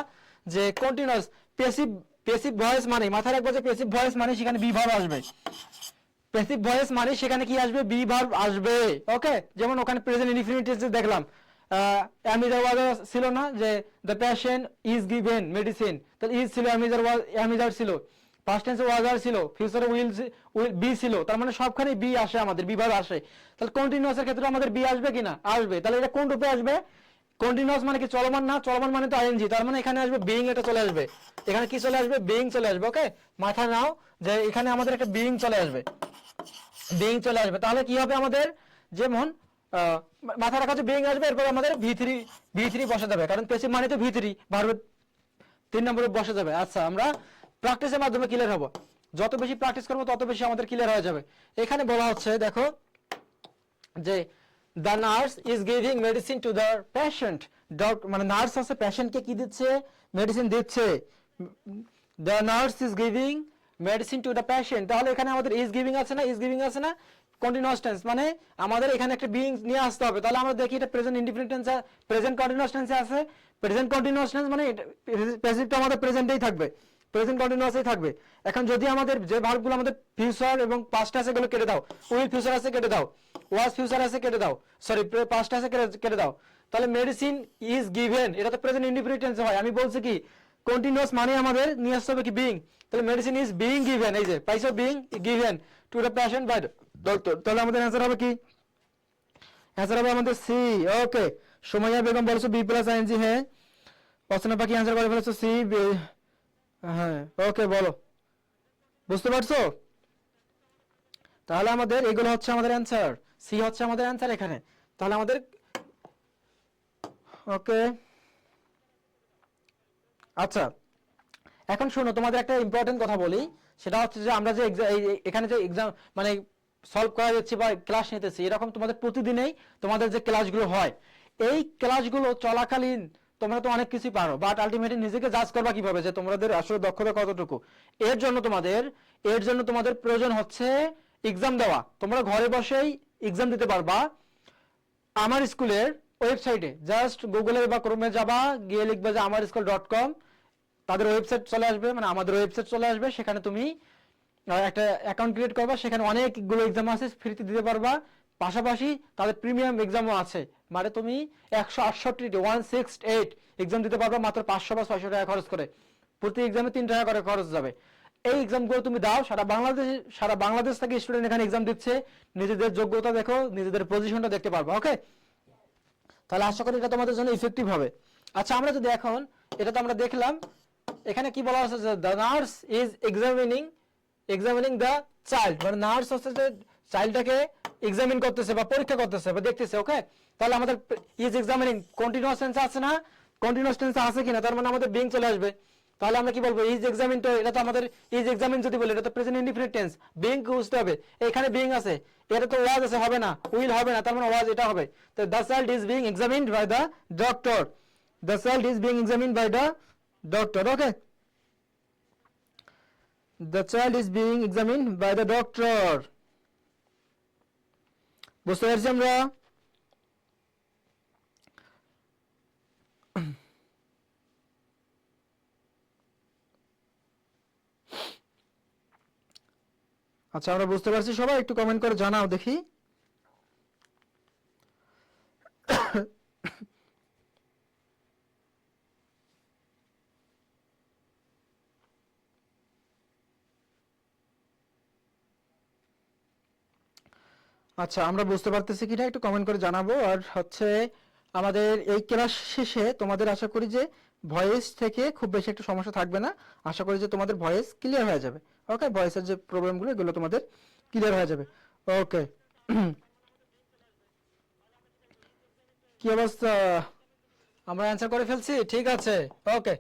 যে কন্টিনিউয়াস, পেসিভ, পেসিভ ভয়েস মানে মাথায় রাখবা যে পেসিভ ভয়েস মানে সেখানে বি ভার্ব আসবে। প্যাসিভ ভয়েস মানে সেখানে কি আসবে? বি ভার্ব আসবে। ওকে, যেমন ওখানে প্রেজেন্ট ইনডিফিনিট টেন্সে দেখলাম অ্যামিজার ওয়াজ ছিল না, যে the patient is given medicine, তাহলে ইজ ছিল, অ্যামিজার ওয়াজ, অ্যামিজার ছিল, পাস্ট টেন্সে ওয়াজ আর ছিল, ফিউচারে উইল বি ছিল। তার মানে সবখানে বি আসে, আমাদের বি ভার্ব আসে। তাহলে কন্টিনিউয়াস এর ক্ষেত্রে আমাদের বি আসবে কিনা? আসবে। তাহলে এটা কোন রূপে আসবে? কন্টিনিউয়াস মানে কি? চলমান না? চলমান মানে তো আইএনজি, তার মানে এখানে আসবে বিইং, এটা চলে আসবে। এখানে কি চলে আসবে? বিইং চলে আসবে। ওকে, মাথায় নাও যে এখানে আমাদের একটা বিইং চলে আসবে, বিইং চলে আসবে। তাহলে কি হবে আমাদের? যেমন মাথা রাখা, যে বিইং আসবে, এরপর আমাদের ভি থ্রি বসে যাবে, কারণ পেসিভ মানে তো ভি3, ভার্বের 3 নম্বরে বসে যাবে। আচ্ছা, আমরা প্র্যাকটিসের মাধ্যমে ক্লিয়ার হবো। যত বেশি প্র্যাকটিস করবো তত বেশি আমাদের ক্লিয়ার হয়ে যাবে। এখানে বলা হচ্ছে, দেখো যে the nurse is giving medicine two the patient. মানে নার্স হচ্ছে পেশেন্টকে কি দিচ্ছে? মেডিসিন দিচ্ছে। The nurse is giving medicine two the patient, তাহলে এখানে আমাদের ইজ গিভিং আছে না? ইজ গিভিং আছে না? কন্টিনিউয়াস টেন্স মানে আমাদের এখানে একটা বিইং নিয়ে আসতে হবে। তাহলে আমরা দেখি এটা present indefinite tense, present continuous টেন্সে আছে। প্রেজেন্ট কন্টিনিউয়াস টেন্স মানে প্যাসিভটা আমাদের প্রেজেন্টেই থাকবে, প্রেজেন্ট কন্টিনিউয়াসই থাকবে। এখন যদি আমাদের যে ভার্বগুলো আমাদের ফিউচার এবং পাস্ট আছে এগুলো কেটে দাও, উইল ফিউচার আছে কেটে দাও, ওয়াজ ফিউচার আছে কেটে দাও, সরি পাস্ট আছে কেটে দাও, তাহলে মেডিসিন ইজ গিভেন, এটা তো প্রেজেন্ট ইনডিফিনিট টেন্সে হয়। আমি বলছি কি কন্টিনিউয়াস মানে আমাদের নিয়ে আসতে হবে কি? বিইং। তাহলে মেডিসিন ইজ বিইং গিভেন, এই যে পাইছো, being given to the patient by doctor. তাহলে আমাদের অ্যান্সার হবে কি? অ্যান্সার হবে আমাদের সি। ওকে, সুমাইয়া বেগম বলছো বি প্লাস আইএনজি। হ্যাঁ, অসনা পাখি অ্যান্সার করে ফেলেছো সি। হ্যাঁ, ওকে, বলো, বুঝতে পারছো? তাহলে আমাদের এগুলো হচ্ছে আমাদের অ্যান্সার, সি হচ্ছে আমাদের অ্যান্সার এখানে। তাহলে আমাদের ওকে। আচ্ছা, এখন শোনো, তোমাদের একটা ইম্পর্টেন্ট কথা বলি। সেটা হচ্ছে যে আমরা যে এখানে যে এক্সাম মানে সলভ করা যাচ্ছে বা ক্লাস নিতেছি, এরকম তোমাদের প্রতিদিনেই তোমাদের যে ক্লাসগুলো হয়, এই ক্লাসগুলো চলাকালীন তোমরা তো অনেক কিছু পারো, বাট আলটিমেটলি নিজেকে জাজ করবা কিভাবে যে তোমাদের আসলে দক্ষতা কতটুকু। এর জন্য তোমাদের প্রয়োজন হচ্ছে এক্সাম দেওয়া। তোমরা ঘরে বসেই এক্সাম দিতে পারবা। আমার স্কুলের ওয়েবসাইটে জাস্ট গুগলে বা ক্রোমে যাবা, গিয়ে লিখবে যে amarSchool.com, তাদের ওয়েবসাইট চলে আসবে, মানে আমাদের ওয়েবসাইট চলে আসবে। সেখানে তুমি একটা অ্যাকাউন্ট ক্রিয়েট করবা, সেখানে অনেকগুলো এক্সাম আছে, ফ্রিতে দিতে পারবা। পাশাপাশি তাদের প্রিমিয়াম এক্সামও আছে, মানে তুমি 168 এক্সাম দিতে পারবা মাত্র 500 বা 600 টাকা খরচ করে। প্রতি এক্সামে 3 টাকা করে খরচ যাবে। এই এক্সামগুলো তুমি দাও, সারা বাংলাদেশ থেকে স্টুডেন্ট এখানে এক্সাম দিচ্ছে। নিজেদের যোগ্যতা দেখো, নিজেদের পজিশনটা দেখতে পারবা। ওকে, তাহলে আশা করি এটা তোমাদের জন্য ইফেক্টিভ হবে। আচ্ছা, আমরা যদি এখন এটা তো আমরা দেখলাম, এখানে কি বলা হচ্ছে যে the nurse is examining the child, মানে নার্স হচ্ছে যে চাইল্ডটাকে এক্সামিন করতেছে বা পরীক্ষা করতেছে বা দেখতেছে। ওকে, তাহলে আমাদের ইজ এক্সামিনিং কন্টিনিউয়াস টেন্স আছে না? কন্টিনিউয়াস টেন্স আছে কিনা? তার মানে আমাদের বিং চলে আসবে। তাহলে আমরা কি বলবো? ইজ এক্সামিন, তো এটা তো আমাদের ইজ এক্সামিন যদি বলি, এটা তো প্রেজেন্ট ইনডিফিনিট টেন্স, বিং বুঝতে হবে। এখানে বিং আছে, এটা তো ওয়াজ আছে, হবে না, উইল হবে না, তার মানে ওয়াজ এটা হবে। তো the child is being examined by the doctor, the child is being examined by the doctor. Okay, the child is being examined by the doctor. বুঝতে পারছি আমরা? আচ্ছা, আমরা বুঝতে পারছি সবাই? একটু কমেন্ট করে জানাও দেখি। আচ্ছা, আমরা বুঝতে পারতেছি কিনা একটু কমেন্ট করে জানাবো। আর হচ্ছে আমাদের এই ক্লাস শেষে তোমাদের আশা করি যে ভয়েস থেকে খুব বেশি একটা সমস্যা থাকবে না। আশা করি যে তোমাদের ভয়েস ক্লিয়ার হয়ে যাবে। ওকে, ভয়েসের যে প্রবলেমগুলো এগুলো তোমাদের ক্লিয়ার হয়ে যাবে। ওকে। কি অবস্থা? আমরা অ্যান্সার করে ফেলছি, ঠিক আছে। ওকে,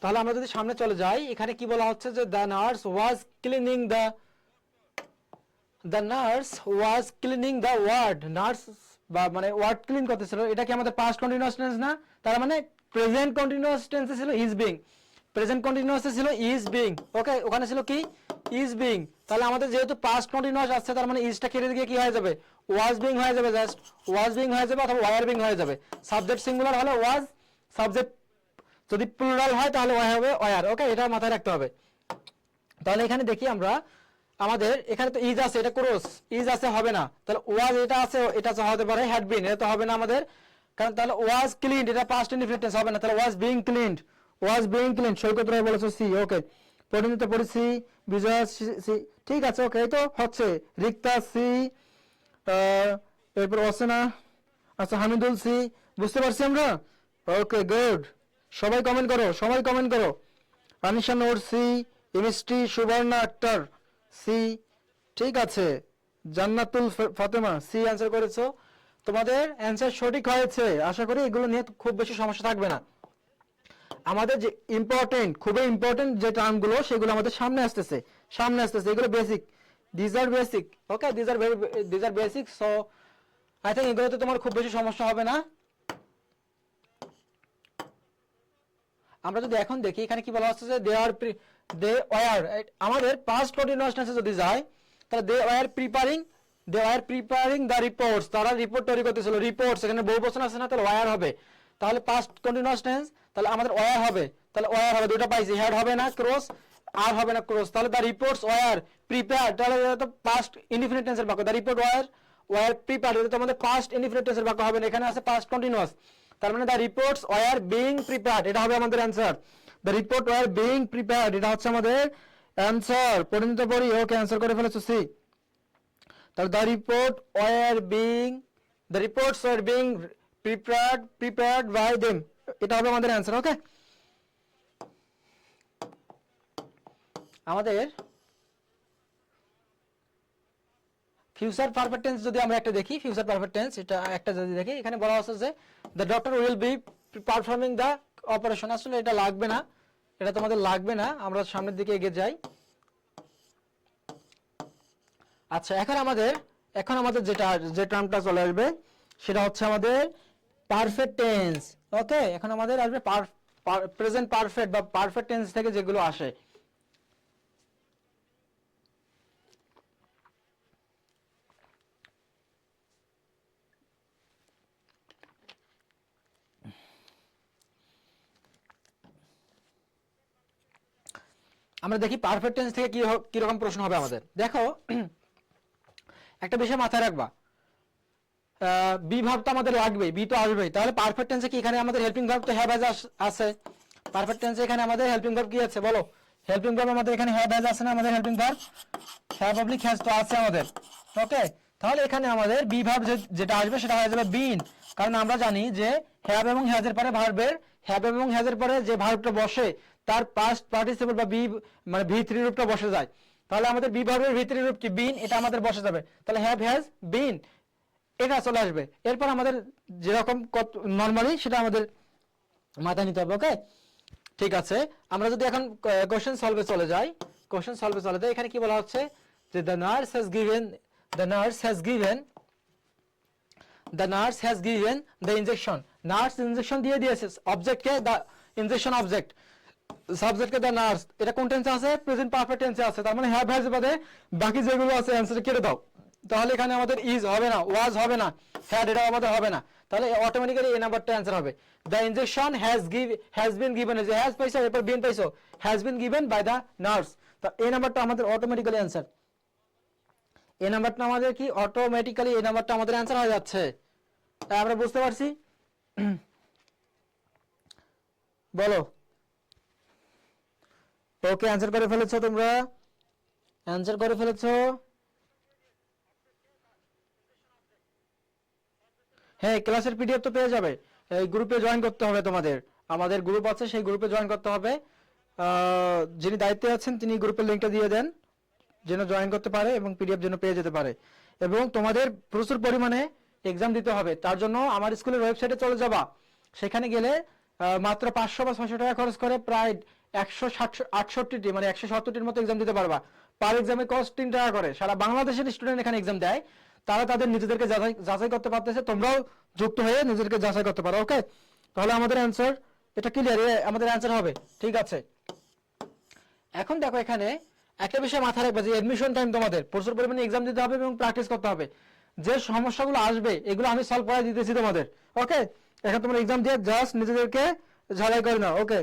তাহলে আমরা যদি সামনে চলে যাই, এখানে কি বলা হচ্ছে যে the nurse was cleaning the ward. Nurse বা মানে ওয়ার্ড ক্লিন করতেছিল, এটা কি আমাদের পাস্ট কন্টিনিউয়াস টেন্স না? তার মানে প্রেজেন্ট কন্টিনিউয়াস টেন্সে ছিল ইজ বিং, প্রেজেন্ট কন্টিনিউয়াসে ছিল ইজ বিং। ওকে, ওখানে ছিল কি ইজ বিং। তাহলে আমাদের যেহেতু পাস্ট কন্টিনিউয়াস আসছে, তার মানে ইজটা কেটে দিয়ে কি হয়ে যাবে ওয়াজ বিং হয়ে যাবে, জাস্ট ওয়াজ বিং হয়ে যাবে অথবা ওয়ার বিং হয়ে যাবে। সাবজেক্ট সিঙ্গুলার হলে ওয়াজ, সাবজেক্ট যদি প্লুরাল হয় তাহলে ওয়াই হবে ওয়ার। ওকে, এটা মাথায় রাখতে হবে। তাহলে এখানে দেখি আমরা, আমাদের এখানে তো ইজ আছে, এটা ক্রস ইজ আছে হবে না, তাহলে ওয়াজ এটা আছে, এটা হতে পারে হ্যাড বিন, এটা তো হবে না আমাদের, কারণ তাহলে ওয়াজ ক্লিনড এটা পাস্ট ইনডিফিনিট টেন্স হবে না, তাহলে was being cleaned, was being cleaned. Saikat Roy বলেছে সি। ওকে, পরিণত পড়েছি বিজয় সি, ঠিক আছে। ওকে, এই তো হচ্ছে রিক্তা সি, এরপর অসেনা, আচ্ছা হামিদুল সি, বুঝতে পারছি আমরা। ওকে গুড, সবাই কমেন্ট করো, সবাই কমেন্ট করো। আনিশা নোর সি, ইমিস্ট্রি সুবর্ণা আক্তার সি, ঠিক আছে। জান্নাতুল ফাতেমা সি অ্যান্সার করেছো, তোমাদের অ্যান্সার সঠিক হয়েছে। আশা করি এগুলো নিয়ে খুব বেশি সমস্যা থাকবে না। আমাদের যে ইম্পর্টেন্ট, খুবই ইম্পর্টেন্ট যে টার্মগুলো সেগুলো আমাদের সামনে আসতেছে, সামনে আসতেছে, এগুলো basic, these are basic. Okay, these are basic. So I think এগুলোতে তোমার খুব বেশি সমস্যা হবে না। আমরা যদি এখন দেখি এখানে কি বলা হচ্ছে যে দে ওয়ার, আমাদের পাস্ট কন্টিনিউয়াস টেন্সে যদি যায় তাহলে they were preparing the reports, তারা রিপোর্ট তৈরি করতেছিল, রিপোর্টস এখানে বহুবচন আছে না, তাহলে ওয়ার হবে। তাহলে পাস্ট কন্টিনিউয়াস টেন্স, তাহলে আমাদের ওয়ার হবে, তাহলে ওয়ার হবে, দুটো পাইছি, হেড হবে না ক্রস, আর হবে না ক্রস, তাহলে দ্য রিপোর্টস ওয়ার প্রিপেয়ার্ড, তাহলে এটা তো পাস্ট ইনডিফিনিট টেন্সের বাক্য, দ্য রিপোর্ট ওয়ার প্রিপেয়ার্ড, এটা তো আমাদের পাস্ট ইনডিফিনিট টেন্সের বাক্য হবে না, এখানে আছে পাস্ট কন্টিনিউয়াস, তার মানে the reports were being prepared, এটা হবে আমাদের answer. The report war being prepared, এটা হচ্ছে আমাদের অ্যান্সার। পরিণত পড়ি, ওকে অ্যান্সার করে ফেলেছো সি। তাহলে the reports were being prepared by them, এটা হবে আমাদের অ্যান্সার। ওকে, আমাদের ফিউচার পারফেক্ট টেন্স যদি আমরা একটা দেখি, ফিউচার পারফেক্ট টেন্স এটা একটা যদি দেখি, এখানে বলা হচ্ছে যে the doctor will be performing the operation. আসলে এটা লাগবে না, এটা তোমাদের লাগবে না, আমরা সামনের দিকে এগিয়ে যাই। আচ্ছা, এখন আমাদের যেটা যে টার্মটা চলে আসবে সেটা হচ্ছে আমাদের পারফেক্ট টেন্স। ওকে, এখন আমাদের আসবে প্রেজেন্ট পারফেক্ট বা পারফেক্ট টেন্স থেকে যেগুলো আসে। আমরা দেখি পারফেক্ট টেন্স থেকে কি রকম প্রশ্ন হবে আমাদের। দেখো, একটা বিষয় মাথায় রাখবা, বি ভার্ব তো আমাদের লাগবে, বি তো আসবেই, তাহলে পারফেক্ট টেন্সে কি এখানে আমাদের হেল্পিং ভার্ব তো হ্যাভ হ্যাজ আছে। পারফেক্ট টেন্সে এখানে আমাদের হেল্পিং ভার্ব কি আছে বলো? হেল্পিং ভার্ব আমাদের এখানে হ্যাভ হ্যাজ আছে না? আমাদের helping verb have oblique has তো আছে আমাদের। ওকে, তাহলে এখানে আমাদের বি ভার্ব যেটা আসবে সেটা হয়ে যাবে বিন, কারণ আমরা জানি যে হ্যাভ এবং হ্যাজের পরে ভার্বের, হ্যাভ এবং হ্যাজের পরে যে ভার্বটা বসে তার পাস্ট পার্টিসিপল বা বি মানে ভি3 রূপটা বসে যায়। তাহলে আমাদের বি ভার্বের ভি3 রূপ কি বিন, এটা আমাদের বসে যাবে, তাহলে হ্যাভ হ্যাজ বিন এটা চলে আসবে। এরপর আমাদের যেরকম নরমালি সেটা আমাদের মাথায় নিতে হবে। ওকে, ঠিক আছে। আমরা যদি এখন কোশ্চেন সলভে চলে যাই, এখানে কি বলা হচ্ছে যে the nurse has given the injection. Nurse injection দিয়ে দিয়েছে, অবজেক্টকে দ্য ইনজেকশন অবজেক্ট, সাবজেক্টকে দ্য নার্স, এটা কোন টেন্সে আছে? প্রেজেন্ট পারফেক্ট টেন্সে আছে। তার মানে হ্যাভ হ্যাজ বাদে বাকি যেগুলো আছে অ্যানসার কেটে দাও, তাহলে এখানে আমাদের ইজ হবে না, ওয়াজ হবে না, হ্যাড এটা আমাদের হবে না, তাহলে অটোমেটিক্যালি এই নাম্বারটা অ্যানসার হবে। The injection has been given, যে হ্যাজ পাইছো এরপর বিন পাইছো, has been given by the nurse, তো এই নাম্বারটা আমাদের অটোমেটিক্যালি অ্যানসার। এই নাম্বারটা আমাদের কি অটোমেটিক্যালি এই নাম্বারটা আমাদের অ্যানসার হয়ে যাচ্ছে। তাই আমরা বুঝতে পারছি? বলো, ওকে অ্যানসার করে ফেলেছো তোমরা? অ্যানসার করে ফেলেছো? হ্যাঁ, ক্লাসের পিডিএফ তো পেয়ে যাবে। এই গ্রুপে জয়েন করতে হবে তোমাদের, আমাদের গ্রুপ আছে সেই গ্রুপে জয়েন করতে হবে। যিনি দায়িত্বে আছেন তিনি গ্রুপের লিঙ্কটা দিয়ে দেন যেন জয়েন করতে পারে এবং পিডিএফ যেন পেয়ে যেতে পারে। এবং তোমাদের প্রচুর পরিমাণে এক্সাম দিতে হবে, তার জন্য আমার স্কুলের ওয়েবসাইটে চলে যাবা। সেখানে গেলে মাত্র 500 বা 600 টাকা খরচ করে প্রায় 168টি মানে 170টির মতো এক্সাম দিতে পারবা। পার এক্সামে কস্ট 3 টাকা করে। সারা বাংলাদেশের স্টুডেন্ট এখানে এক্সাম দেয়, তারা তাদের নিজেদেরকে যাচাই করতে পারতেছে। তোমরাও যুক্ত হয়ে নিজেদেরকে যাচাই করতে পারো। ওকে, তাহলে আমাদের অ্যান্সার এটা ক্লিয়ার, আমাদের অ্যান্সার হবে। ঠিক আছে, এখন দেখো এখানে একটা বিষয় মাথায় রাখবে যে এডমিশন টাইম তোমাদের প্রচুর পরিমাণে এক্সাম দিতে হবে এবং প্র্যাকটিস করতে হবে। যে সমস্যাগুলো আসবে এগুলো আমি সলভ করে দিতেছি তোমাদের। ওকে, এখন তোমরা এক্সাম দিয়ে জাস্ট নিজেদেরকে ঝালাই করে নাও। ওকে,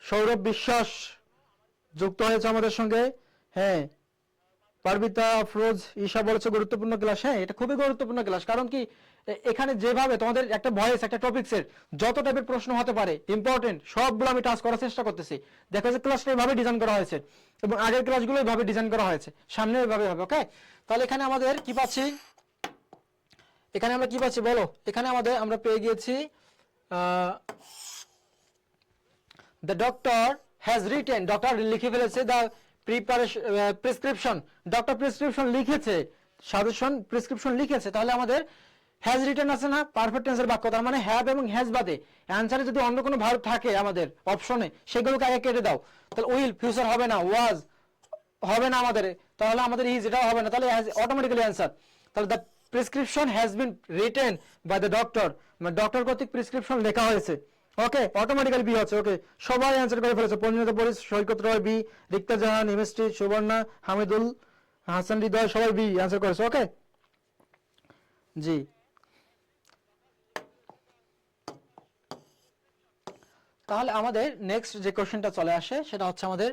সৌরভ বিশ্বাস যুক্ত হয়েছে আমাদের সঙ্গে। হ্যাঁ, পারবিতা আফরোজ ঈশা বলেছে গুরুত্বপূর্ণ ক্লাস। হ্যাঁ, এটা খুবই গুরুত্বপূর্ণ ক্লাস, কারণ কি এখানে যেভাবে তোমাদের একটা ভয়েস একটা টপিকসের যত টাইপের প্রশ্ন হতে পারে ইম্পর্টেন্ট সবগুলো আমি টাচ করার চেষ্টা করতেছি। দেখো যে ক্লাসটা এইভাবে ডিজাইন করা হয়েছে এবং আগের ক্লাসগুলো এইভাবে ডিজাইন করা হয়েছে, সামনে এইভাবে হবে। ওকে, তাহলে এখানে আমাদের কি পাচ্ছি, এখানে আমরা কি পাচ্ছি বলো। এখানে আমরা পেয়ে গিয়েছি the doctor has written, doctor লিখে ফেলেছে দ্য প্রেসক্রিপশন, ডক্টর প্রেসক্রিপশন লিখেছে, সাজেশন প্রেসক্রিপশন লিখেছে। তাহলে আমাদের হ্যাজ রিটেন আছে না, পারফেক্ট টেন্সের বাক্য, তার মানে হ্যাভ এবং হ্যাজ বাদে অ্যানসারে যদি অন্য কোনো ভার্ব থাকে আমাদের অপশনে সেগুলোকে আগে কেটে দাও। তাহলে উইল ফিউচার হবে না, ওয়াজ হবে না আমাদের, তাহলে আমাদের ইজ এটাও হবে না, তাহলে অটোমেটিক্যালি অ্যান্সার। তাহলে the prescription has been written by the doctor, মানে ডক্টর কর্তৃক প্রেসক্রিপশন লেখা হয়েছে। ওকে, অটোমেটিক্যালি বি হচ্ছে। ওকে, সবাই অ্যান্সার করে ফেলেছে। পরিণত পরিস, সৈকত রয় বি, রিক্তা জাহান, ইমেস্ট্রি, সুবর্ণা, হামিদুল হাসান হৃদয় সবাই বি অ্যান্সার করেছে। ওকে জি, তাহলে আমাদের নেক্সট যে কোশ্চেনটা চলে আসে সেটা হচ্ছে আমাদের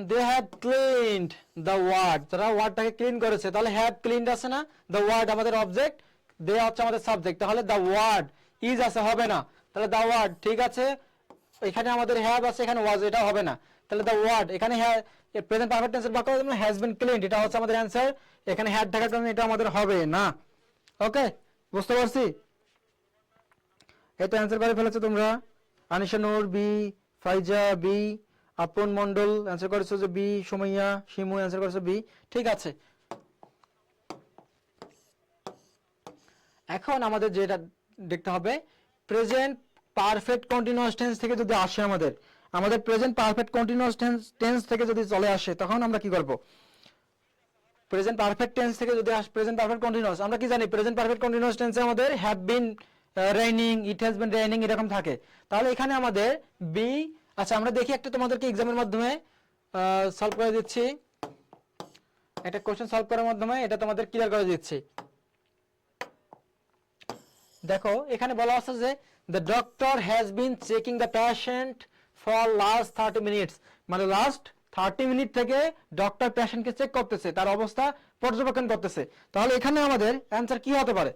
they have cleaned the ward, তারা ওয়ার্ডটাকে ক্লিন করেছে। তাহলে হ্যাভ ক্লিনড আছে না, দ্য ওয়ার্ড আমাদের অবজেক্ট, দে হচ্ছে আমাদের সাবজেক্ট। তাহলে দ্য ওয়ার্ড ইজ আছে, হবে না। তাহলে দ্য ওয়ার্ড ঠিক আছে, এখানে আমাদের হ্যাভ আছে, এখানে ওয়াজ, এটা হবে না। তাহলে দ্য ওয়ার্ড এখানে প্রেজেন্ট পারফেক্ট টেন্সের বাক্য হ্যাজ বিন ক্লিনড, এটা হচ্ছে আমাদের অ্যান্সার। এখানে হ্যাড থাকার কারণে এটা আমাদের হবে না। ওকে, বুঝতে পারছি। এই তো অ্যান্সার করে ফেলেছো তোমরা। আনিশা নূর বি, ফাইজা বি, আপন মন্ডল অ্যান্সার করেছো যে বি, সুমাইয়া শিমু অ্যান্সার করেছো বি। ঠিক আছে, এখন আমাদের যেটা দেখতে হবে প্রেজেন্ট পারফেক্ট কন্টিনিউয়াস টেন্স থেকে যদি আসে আমাদের প্রেজেন্ট পারফেক্ট কন্টিনিউয়াস টেন্স থেকে যদি চলে আসে তখন আমরা কি করব। প্রেজেন্ট পারফেক্ট টেন্স থেকে যদি আসে প্রেজেন্ট পারফেক্ট কন্টিনিউয়াস, আমরা কি জানি প্রেজেন্ট পারফেক্ট কন্টিনিউয়াস টেন্সে আমাদের have been raining, it has been raining এরকম থাকে। তাহলে এখানে আমাদের বি, আচ্ছা আমরা দেখি একটা তোমাদেরকে এক্সামের মাধ্যমে সলভ করে দিচ্ছি, একটা কোশ্চেন সলভ করার মাধ্যমে এটা তোমাদের ক্লিয়ার করে দিচ্ছি। দেখো এখানে বলা আছে যে the doctor has been checking the patient for last 30 minutes, মানে লাস্ট 30 মিনিট থেকে ডক্টর পেশেন্টকে চেক করতেছে, তার অবস্থা পর্যবেক্ষণ করতেছে। তাহলে এখানে আমাদের অ্যান্সার কি হতে পারে,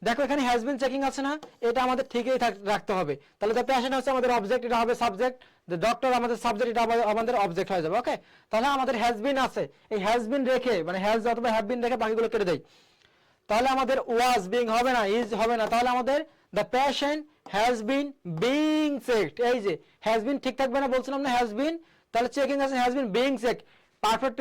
দেখো এখানে হ্যাজ বিন চেকিং আছে না, এটা আমাদের ঠিকই রাখতে হবে। তাহলে দ্য পেশেন্ট হচ্ছে আমাদের অবজেক্ট, এটা হবে সাবজেক্ট, দ্য ডক্টর আমাদের সাবজেক্ট, এটা আমাদের অবজেক্ট হয়ে যাবে। ওকে, তাহলে আমাদের হ্যাজ বিন আছে, এই হ্যাজ বিন রেখে মানে হ্যাজ অথবা হ্যাভ বিন রেখে বাকিগুলো কেটে দেই। তাহলে আমাদের ওয়াজ বিং হবে না, ইজ হবে না। তাহলে আমাদের the patient has been being checked, এই যে হ্যাজ বিন ঠিক থাকবে না বলছিলাম না, হ্যাজ বিন, তাহলে চেকিং আছে has been being checked. Perfect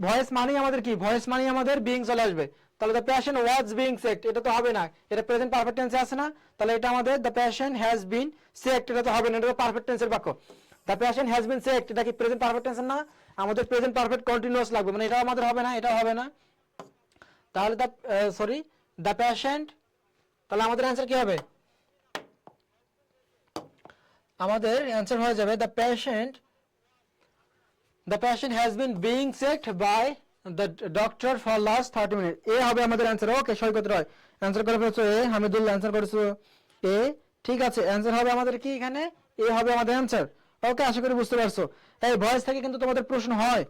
voice মানেই আমাদের কি, ভয়েস মানেই আমাদের বিং চলে আসবে। তাহলে the patient was being checked, এটা তো হবে না, এটা প্রেজেন্ট পারফেক্ট টেন্সে আছে না, তাহলে এটা আমাদের the patient has bin checked, এটা তো হবে না, এটা তো পারফেক্ট টেন্সের বাক্য। The patient has bin checked, এটা কি প্রেজেন্ট পারফেক্ট টেন্সের না, আমাদের প্রেজেন্ট পারফেক্ট কন্টিনিউয়াস লাগবে, মানে এটা আমাদের হবে না, এটাও হবে না। তাহলে দ্য পেশেন্ট, তাহলে আমাদের অ্যান্সার কি হবে, আমাদের অ্যান্সার হয়ে যাবে the patient has been being checked by the doctor for last 30 minute, A হবে আমাদের অ্যান্সার। ওকে, সৈকত রয় অ্যান্সার করে ফেলেছো এ, হামিদুল্লাহ অ্যান্সার করেছো এ। ঠিক আছে, অ্যান্সার হবে আমাদের কি এখানে এ হবে আমাদের অ্যান্সার। ওকে, আশা করি বুঝতে পারছো। এই ভয়েস থেকে কিন্তু তোমাদের প্রশ্ন হয়,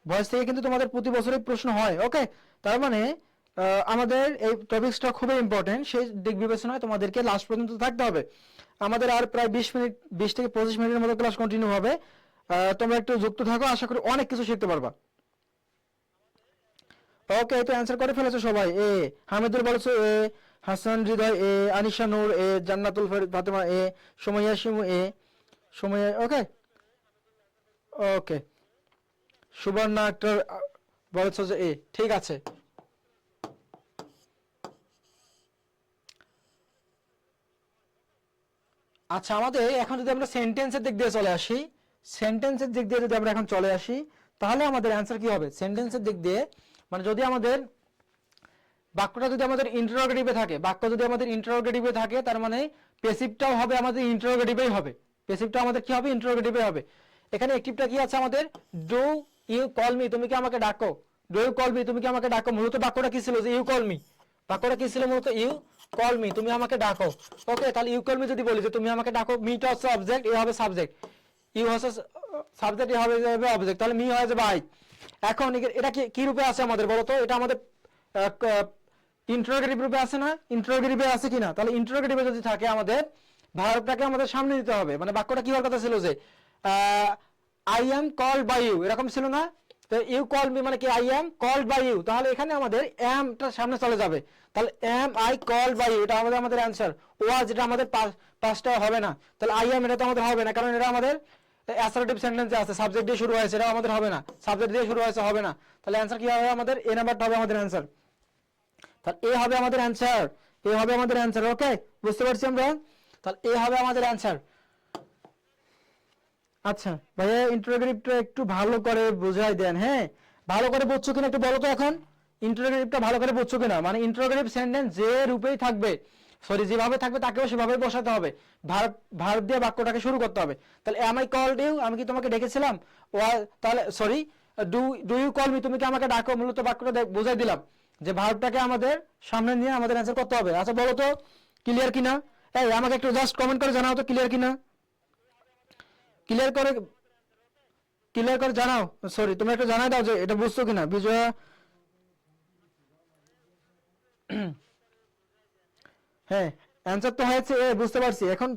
ভয়েস থেকে কিন্তু তোমাদের প্রতি বছরই প্রশ্ন হয়। ওকে, তার মানে আমাদের এই টপিকসটা খুবই ইম্পর্টেন্ট, সেই দিক বিবেচনায় তোমাদেরকে লাস্ট পর্যন্ত থাকতে হবে। আমাদের আর প্রায় 20 থেকে 25 মিনিটের মতো ক্লাস কন্টিনিউ হবে, তোমরা একটু যুক্ত থাকো, আশা করি অনেক কিছু শিখতে পারবা। ওকে, তো অ্যান্সার করে ফেলেছো সবাই। এ হামিদুল বলেছো এ, হাসান হৃদয় এ, আনিশা নূর এ, জান্নাতুল ফাতেমা এ, সুমাইয়া শিমু এ, সুমাইয়া ওকে ওকে, সুবর্ণা আক্তার বলেছো যে এ, ঠিক আছে। আচ্ছা, আমাদের এখন যদি আমরা সেন্টেন্সের দিক দিয়ে চলে আসি, সেন্টেন্সের দিক দিয়ে যদি আমরা এখন চলে আসি, তাহলে আমাদের অ্যান্সার কি হবে সেন্টেন্সের দিক দিয়ে? মানে যদি আমাদের বাক্যটা যদি আমাদের ইন্টারোগেটিভে থাকে, বাক্য যদি আমাদের ইন্টারোগেটিভে থাকে, তার মানে প্যাসিভটাও হবে আমাদের ইন্টারোগেটিভেই হবে। প্যাসিভটা আমাদের কি হবে? ইন্টারোগেটিভে হবে। এখানে অ্যাক্টিভটা কি আছে আমাদের? ডু ইউ কল মি, তুমি কি আমাকে ডাকো। ডু ইউ কল মি, তুমি কি আমাকে ডাকো। মূলত বাক্যটা কি ছিল? যে ইউ কল মি। বাক্যটা কি ছিল মূলত? ইউ কল মি, তুমি আমাকে ডাকো। ওকে, তাহলে ইউ কল মি যদি বলি যে তুমি আমাকে ডাকো, মিটা হচ্ছে অবজেক্ট, এ হবে সাবজেক্ট, ইউ হচ্ছে সাবজেক্ট, এ হবে অবজেক্ট, তাহলে মি হয়ে যাবে আই। এখন এটা কি রূপে আছে আমাদের বলো তো? এটা আমাদের ইন্টারোগেটিভ রূপে আছে না? ইন্টারোগেটিভে আছে কিনা? তাহলে ইন্টারোগেটিভে যদি থাকে আমাদের ভার্বটাকে আমাদের সামনে দিতে হবে। মানে বাক্যটা কি হওয়ার কথা ছিল? যে I am called by you, এরকম ছিল না? তো ইউ কল মি মানে কি? I am called by you, তাহলে এখানে আমাদের এমটা সামনে চলে যাবে। তাহলে am I called by you, এটা আমাদের অ্যান্সার। ওয়াজ, এটা আমাদের পাঁচটা হবে না। তাহলে আই এম, এটা তো আমাদের হবে না, কারণ এটা আমাদের অ্যাসার্টিভ সেন্টেন্সে আছে, সাবজেক্ট দিয়ে শুরু হয়েছে, এটা আমাদের হবে না। সাবজেক্ট দিয়ে শুরু হয়েছে, হবে না। তাহলে অ্যান্সার কি হবে আমাদের? এ নাম্বারটা হবে আমাদের অ্যান্সার। তাহলে এ হবে আমাদের অ্যান্সার, এ হবে আমাদের অ্যান্সার। ওকে, বুঝতে পারছি আমরা? তাহলে এ হবে আমাদের অ্যান্সার। আচ্ছা ভাইয়া, ইন্টারোগেটিভটা একটু ভালো করে বুঝাই দেন। হ্যাঁ, ভালো করে বুঝছো কিনা একটু বলো তো এখন। ইন্টারোগেটিভটা ভালো করে বুঝছো কিনা? মানে ইন্টারোগেটিভ সেন্টেন্স যে রূপেই থাকবে, সরি যেভাবে থাকবে তাকেও সেভাবেই বসাতে হবে। ভার্ব দিয়ে বাক্যটাকে শুরু করতে হবে। তাহলে এম আই কল্ড ইউ, আমি কি তোমাকে ডেকেছিলাম। তাহলে sorry, do do you call me, তুমি কি আমাকে ডাকো। মূলত বাক্যটা বুঝাই দিলাম যে ভার্বটাকে আমাদের সামনে নিয়ে আমাদের অ্যান্সার করতে হবে। আচ্ছা বলো তো ক্লিয়ার কিনা? এই আমাকে একটু জাস্ট কমেন্ট করে জানাও তো ক্লিয়ার কিনা। ক্লিয়ার করে, ক্লিয়ার করে জানাও। সরি, তুমি একটু জানাই দাও যে এটা বুঝছো কিনা বিজয়া। হ্যাঁ, অ্যান্সার তো হয়েছে এ, বুঝতে পারছি। এখন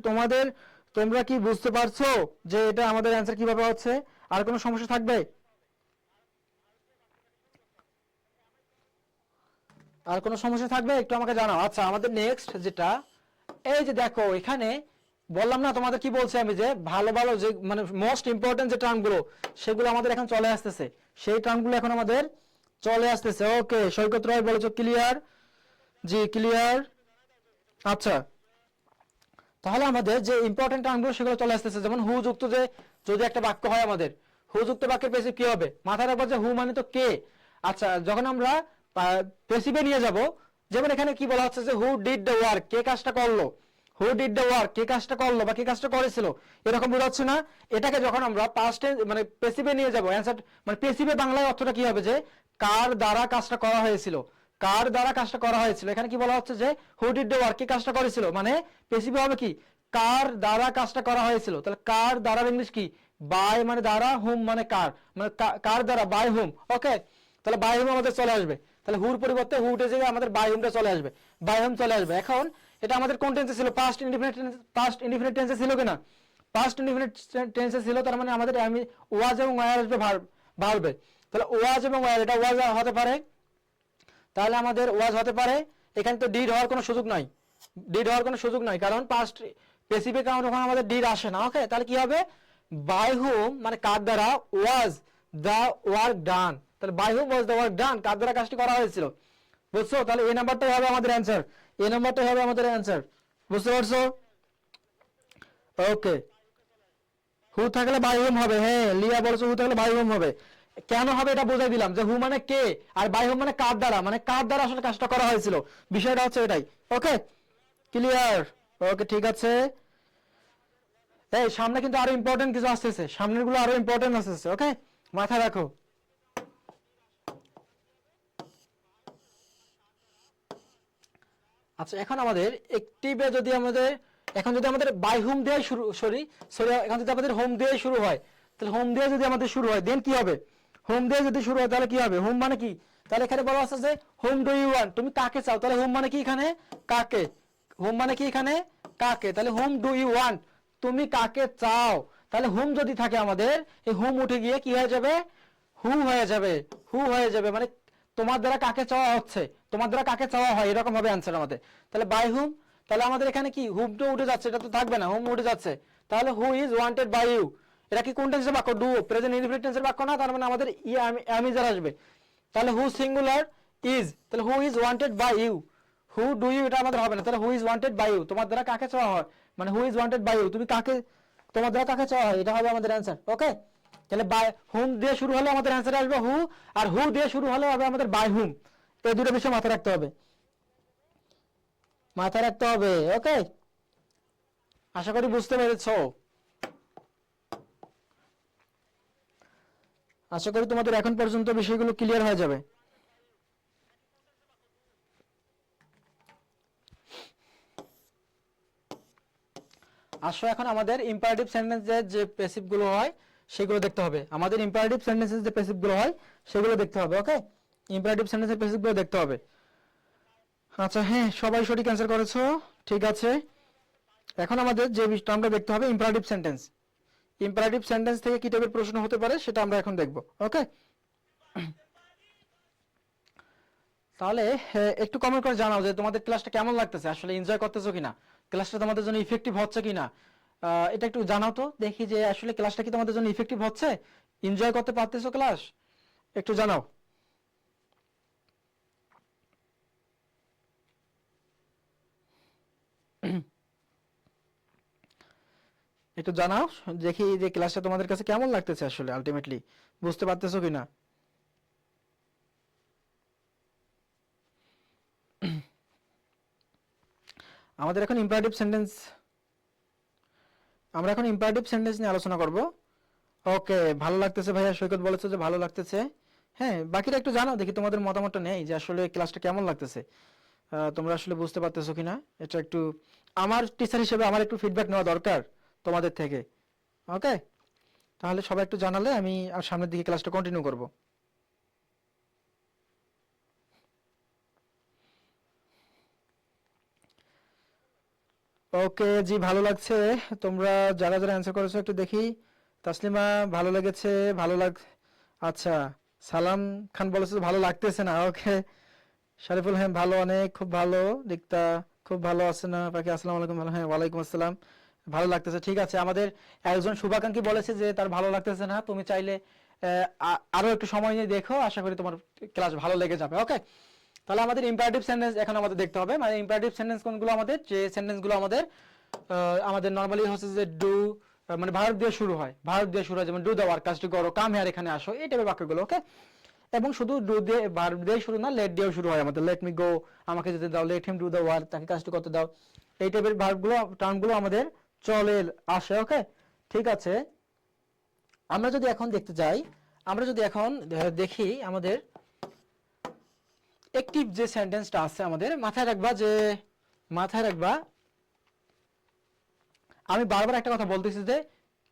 তোমরা কি বুঝতে পারছো যে এটা আমাদের অ্যান্সার কিভাবে হচ্ছে? আর কোনো সমস্যা থাকবে? আর কোনো সমস্যা থাকবে একটু আমাকে জানাও। আচ্ছা, আমাদের নেক্সট যেটা, এই যে দেখো এখানে বললাম না তোমাদের, কি বলছি আমি, যে ভালো ভালো যে মানে মোস্ট ইম্পর্টেন্ট যে টার্মগুলো, সেগুলো আমাদের এখন চলে আসতেছে। সেই টার্মগুলো এখন আমাদের চলে আসতেছে। ওকে, সৈকত রায় বলেছো ক্লিয়ার। জি ক্লিয়ার। আচ্ছা, তাহলে আমাদের যে ইম্পর্টেন্ট টার্মগুলো সেগুলো চলে আসতেছে। যেমন হু যুক্ত, যে যদি একটা বাক্য হয় আমাদের, হু যুক্ত বাক্যের পেসিভ কি হবে? মাথায় রাখবো যে হু মানে তো কে। আচ্ছা, যখন আমরা পেসিভে নিয়ে যাব, যেমন এখানে কি বলা হচ্ছে যে হু ডিড দ্য ওয়ার্ক, কে কাজটা করলো। হু ডিড দ্য ওয়ার্ক, কে কাজটা করলো বা কে কাজটা করেছিল, এরকম বোঝাচ্ছে না? এটাকে যখন আমরা পাস্ট টেন্স মানে পেসিভে নিয়ে যাব, অ্যানসার মানে পেসিভে বাংলায় অর্থটা কি হবে? যে কার দ্বারা কাজটা করা হয়েছিল, কার দ্বারা কাজটা করা হয়েছিল। এখানে কি বলা হচ্ছে যে হু ডিড দ্য ওয়ার্ক, কে কাজটা করেছিল, মানে পেসিভে হবে কি? কার দ্বারা কাজটা করা হয়েছিল। তাহলে কার দ্বারা ইংলিশ কি? বাই মানে দ্বারা, হুম মানে কার, মানে কার দ্বারা, বাই হুম। ওকে, তাহলে বাই হুম আমাদের চলে আসবে। তাহলে হুর পরিবর্তে হু উঠে যাবে, আমাদের বাই হুমটা চলে আসবে, বাই হুম চলে আসবে। এখন এটা আমাদের কোন টেন্সে ছিল? পাস্ট ইনডিফিনিট টেন্সে ছিল কিনা? পাস্ট ইনডিফিনিট টেন্সে ছিল, তার মানে আমাদের আমি ওয়াজ এবং ওয়ার আসবে ভার্বে। তাহলে ওয়াজ এবং ওয়ার, এটা ওয়াজ হতে পারে, তাহলে আমাদের ওয়াজ হতে পারে। এখানে তো ডিড হওয়ার কোনো সুযোগ নাই, ডিড হওয়ার কোনো সুযোগ নাই, কারণ পাস্ট পেসিফিক কাউন্ট ওখানে আমাদের ডিড আসে না। ওকে, তাহলে কি হবে? বাই হুম মানে কার দ্বারা, ওয়াজ দ্য ওয়ার্ক ডান। তাহলে by whom was the work done, কার দ্বারা কাজটি করা হয়েছিল। বুঝছো? তাহলে এই নাম্বারটাই হবে আমাদের অ্যান্সার, এই নাম্বারটাই হবে আমাদের অ্যান্সার। বুঝতে পারছো? ওকে, হু থাকলে বাই হুম হবে। হ্যাঁ, লিয়া বলছো হু থাকলে বাই হুম হবে। কেন হবে এটা বোঝাই দিলাম, যে হু মানে কে, আর বাই হুম মানে কার দ্বারা, মানে কার দ্বারা আসলে কাজটা করা হয়েছিল, বিষয়টা হচ্ছে এটাই। ওকে, ক্লিয়ার। ওকে, ঠিক আছে। এই সামনে কিন্তু আরো ইম্পর্টেন্ট কিছু আসতেছে, সামনের গুলো আরো ইম্পর্টেন্ট আসতেছে। ওকে, মাথায় রাখো। আচ্ছা, এখন আমাদের একটিভে যদি আমাদের, এখন যদি আমাদের বাই হোম দিয়ে শুরু, সরি সরি, এখন যদি আমাদের হোম দিয়ে শুরু হয়, তাহলে হোম দিয়ে যদি আমাদের শুরু হয়, দেন কি হবে? হোম দিয়ে যদি শুরু হয় তাহলে কি হবে? হোম মানে কি? তাহলে এখানে বলা আছে যে হোম ডু ইউ ওয়ান্ট, তুমি কাকে চাও। তাহলে হোম মানে কি এখানে? কাকে। হোম মানে কি এখানে? কাকে। তাহলে হোম ডু ইউ ওয়ান্ট, তুমি কাকে চাও। তাহলে হোম যদি থাকে আমাদের, এই হোম উঠে গিয়ে কি হয়ে যাবে? হু হয়ে যাবে, হু হয়ে যাবে, মানে তোমার দ্বারা কাকে চাওয়া হচ্ছে, তোমার দ্বারা কাকে চাওয়া হয়, এরকম হবে অ্যান্সার আমাদের। তাহলে বাই হুম, তাহলে আমাদের এখানে কি হুম তো উঠে যাচ্ছে, এটা তো থাকবে না, হুম উঠে যাচ্ছে। তাহলে who is wanted by you, এটা কি কোন টেন্সের বাক্য? ডু, প্রেজেন্ট ইনডিফিনিট টেন্সের বাক্য না, তার মানে আমাদের am is আর আসবে। তাহলে হু সিঙ্গুলার ইজ, তাহলে who is wanted by you, who do you এটা আমাদের হবে না, তাহলে who is wanted by you, তোমার দ্বারা কাকে চাওয়া হয়, মানে who is wanted by you, তুমি কাকে, তোমার দ্বারা কাকে চাওয়া হয়, এটা হবে আমাদের অ্যান্সার। ওকে, তাহলে বাই হুম দিয়ে শুরু হলে আমাদের অ্যান্সার আসবে হু, আর হু দিয়ে শুরু হলে হবে আমাদের বাই হুম। এই দুটো বিষয় মাথায় রাখতে হবে, মাথায় রাখতে হবে। ওকে, আশা করি বুঝতে পেরেছো, আশা করি তোমাদের এখন পর্যন্ত বিষয়গুলো ক্লিয়ার হয়ে যাবে। আসো এখন আমাদের ইম্পারেটিভ সেন্টেন্সের যে প্যাসিভ গুলো হয় সেগুলো দেখতে হবে, আমাদের ইম্পারেটিভ সেন্টেন্সের যে প্যাসিভ গুলো হয় সেগুলো দেখতে হবে। ওকে, ইম্পারেটিভ সেন্টেন্সের প্যাসিভ গুলো দেখতে হবে। আচ্ছা হ্যাঁ, সবাই সঠিক অ্যান্সার করেছো, ঠিক আছে। এখন আমাদের যে টার্মটা দেখতে হবে ইম্পারেটিভ সেন্টেন্স, ইম্পারেটিভ সেন্টেন্স থেকে কি টাইপের প্রশ্ন হতে পারে সেটা আমরা এখন দেখব। ওকে, তাহলে একটু কমেন্ট করে জানাও যে তোমাদের ক্লাসটা কেমন লাগতেছে, আসলে এনজয় করতেছো কিনা, ক্লাসটা তোমাদের জন্য ইফেক্টিভ হচ্ছে কিনা, এটা একটু জানাও তো দেখি যে আসলে ক্লাসটা কি তোমাদের জন্য ইফেক্টিভ হচ্ছে, এনজয় করতে পারতেছো ক্লাস, একটু জানাও। একটু জানাও দেখি যে ক্লাসটা তোমাদের কাছে কেমন লাগতেছে, আসলে আলটিমেটলি বুঝতে পারতেছো কিনা। আমাদের এখন ইম্পারেটিভ সেন্টেন্স, আমরা এখন ইম্পারেটিভ সেন্টেন্স নিয়ে আলোচনা করব। ওকে, ভালো লাগতেছে ভাইয়া, সৈকত বলেছে যে ভালো লাগতেছে। হ্যাঁ, বাকিটা একটু জানাও দেখি তোমাদের মতামতটা নেই যে আসলে ক্লাসটা কেমন লাগতেছে, তোমরা আসলে বুঝতে পারতেছো কিনা, এটা একটু আমার টিচার হিসেবে আমার একটু ফিডব্যাক নেওয়া দরকার তোমাদের থেকে। ওকে, তাহলে সবাই একটু জানালে আমি আর সামনের দিকে ক্লাসটা কন্টিনিউ করব। ওকে জি, ভালো লাগছে, তোমরা যারা যারা অ্যান্সার করেছো একটু দেখি। তাসলিমা ভালো লেগেছে, ভালো লাগ, আচ্ছা। সালাম খান বলেছে ভালো লাগতেছে না। ওকে, শারিফুল হ্যাঁ ভালো, অনেক খুব ভালো। রিক্তা খুব ভালো আছে না পাখি, আসসালামু আলাইকুম, ভালো, হ্যাঁ ওয়ালাইকুম আসসালাম, ভালো লাগতেছে, ঠিক আছে। আমাদের একজন শুভাকাঙ্ক্ষী বলেছে যে তার ভালো লাগতেছে না, তুমি চাইলে আরো একটু সময় নিয়ে দেখো, আশা করি তোমার ক্লাস ভালো লেগে যাবে। ওকে, তাহলে আমাদের ইম্পারেটিভ সেন্টেন্স এখন আমাদের দেখতে হবে, মানে ইম্পারেটিভ সেন্টেন্স কোনগুলো, আমাদের যে সেন্টেন্সগুলো আমাদের আমাদের নরমালি হচ্ছে যে ডু, মানে ভার্ব দিয়ে শুরু হয়, ভার্ব দিয়ে শুরু হয়, যেমন ডু দ্য ওয়ার্ক, কাজটি করো, কাম হিয়ার এখানে আসো, এই টাইপের বাক্যগুলো। ওকে, এবং শুধু ডু দিয়ে ভার্ব দিয়ে শুরু না, লেট দিয়েও শুরু হয় আমাদের, লেট মি গো, আমাকে যেতে দাও, let him do the work, তাকে কাজটি করতে দাও, এই টাইপের ভার্বগুলো, টার্মগুলো আমাদের চলে আসে। ওকে, ঠিক আছে। আমরা যদি এখন দেখতে যাই, আমরা যদি এখন দেখি আমাদের অ্যাক্টিভ যে সেন্টেন্সটা আছে, আমাদের মাথায় রাখবা যে, মাথায় রাখবা আমি বারবার একটা কথা বলতেছি যে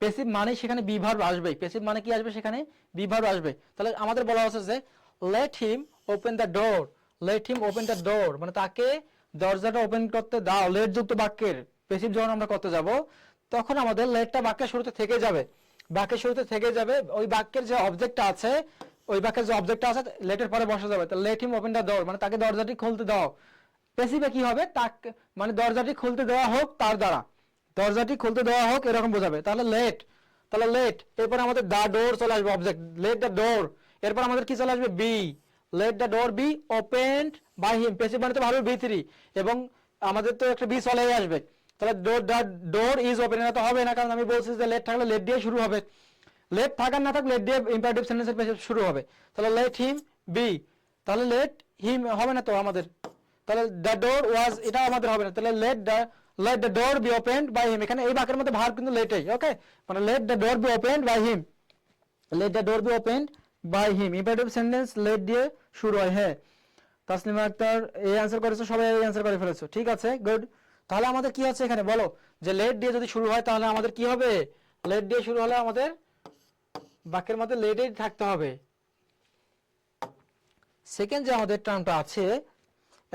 প্যাসিভ মানে সেখানে বি ভার্ব আসবে, প্যাসিভ মানে কি আসবে, সেখানে বি ভার্ব আসবে। তাহলে আমাদের বলা হচ্ছে যে let him open the door, let him open the door, মানে তাকে দরজাটা ওপেন করতে দাও। লেট যুক্ত বাক্যের প্যাসিভ যখন আমরা করতে যাব তখন আমাদের লেটটা বাক্যের শুরুতে থেকে যাবে, বাক্যের শুরুতে থেকে যাবে, ওই বাক্যের যে অবজেক্টটা আছে, ওই বাক্যের যে অবজেক্টটা আছে লেটের পরে বসা যাবে। তাহলে let him open the door মানে তাকে দরজাটি খুলতে দাও। প্যাসিভে কি হবে, তাকে মানে দরজাটি খুলতে দেওয়া হোক তার দ্বারা, দরজাটি খুলতে দেওয়া হোক এরকম বোঝাবে। তাহলে লেট, তাহলে লেট, এরপর আমাদের দা ডোর চলে আসবে অবজেক্ট, লেট দ্য ডোর, এরপর আমাদের কি চলে আসবে be, let the door be opened by him, passive মানে তো ভালো বি3, এবং আমাদের তো একটা বি চলেই আসবে। তাহলে door the door is open, এটা তো হবে না, কারণ আমি বলছি যে লেট থাকলে লেট দিয়ে শুরু হবে, লেট থাকার না থাকলে লেট দিয়ে ইম্পারেটিভ সেন্টেন্সের প্যাসিভ শুরু হবে। তাহলে লেট হিম বি, তাহলে লেট হিম হবে না তো আমাদের, তাহলে দ্য ডোর ওয়াজ, এটা আমাদের হবে না, তাহলে let the door be opened by him, এখানে এই বাক্যের মধ্যে ভার্ব কিন্তু লেটেই। ওকে, মানে let the door be opened by him, let the door be opened by him, imperative sentence let দিয়ে শুরু হয়। হ্যাঁ, তাসলিমা আক্তার এই অ্যান্সার করেছো, সবাই এই অ্যান্সার করে ফেলেছো, ঠিক আছে, গুড। তাহলে আমাদের কি আছে এখানে বলো, যে লেট দিয়ে যদি শুরু হয় তাহলে আমাদের কি হবে, লেট দিয়ে শুরু হলে আমাদের বাক্যের মধ্যে লেটেই থাকতে হবে। সেকেন্ড যে আমাদের টার্মটা আছে,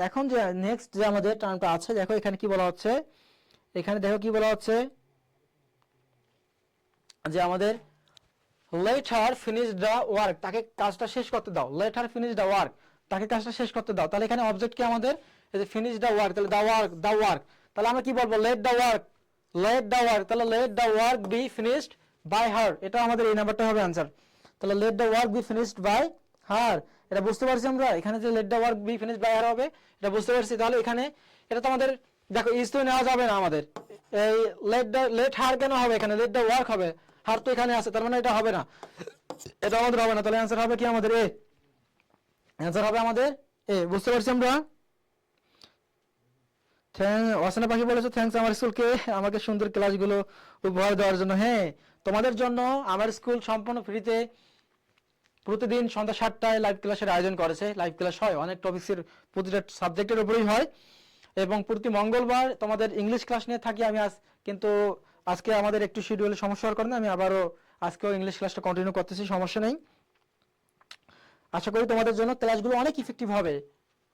এখন যে নেক্সট যে আমাদের টার্মটা আছে, দেখো এখানে কি বলা হচ্ছে, এখানে দেখো কি বলা হচ্ছে যে আমাদের let her finish the work, তাকে কাজটা শেষ করতে দাও, let her finish the work, তাকে কাজটা শেষ করতে দাও। তাহলে এখানে অবজেক্ট কি আমাদের, এই যে ফিনিশ দ্য ওয়ার্ক, তাহলে দ্য ওয়ার্ক, তাহলে আমরা কি বলবো, লেট দ্য ওয়ার্ক, তাহলে let the work be finished by her, এটা আমাদের এই নাম্বারটা হবে आंसर। তাহলে let the work be finished by her, এটা বুঝতে পারছি আমরা, এখানে যে let the work be finished by her হবে এটা বুঝতে পারছি। তাহলে এখানে এটা তো আমাদের দেখো ইজ তো নেওয়া যাবে না আমাদের, এই লেট হার কেন হবে, এখানে লেট দ্য ওয়ার্ক হবে, হার তো এখানে আছে, তার মানে এটা হবে না, এটা আমাদের হবে না। তাহলে आंसर হবে কি আমাদের এ, आंसर হবে আমাদের এ, বুঝতে পারছি আমরা। অসনা পাখি বলেছো থ্যাঙ্কস আমার স্কুলকে আমাকে সুন্দর ক্লাসগুলো উপহার দেওয়ার জন্য। হ্যাঁ, তোমাদের জন্য আমার স্কুল সম্পূর্ণ ফ্রিতে প্রতিদিন সন্ধ্যা 7টায় লাইভ ক্লাসের আয়োজন করেছে। লাইভ ক্লাস হয় অনেক টপিক্সের, প্রতিটা সাবজেক্টের উপরেই হয়, এবং প্রতি মঙ্গলবার তোমাদের ইংলিশ ক্লাস নিয়ে থাকি আমি আজ, কিন্তু আজকে আমাদের একটু শিডিউলে সমস্যা হওয়ার কারণে আমি আবারও আজকেও ইংলিশ ক্লাসটা কন্টিনিউ করতেছি, সমস্যা নেই। আশা করি তোমাদের জন্য ক্লাসগুলো অনেক ইফেক্টিভ হবে।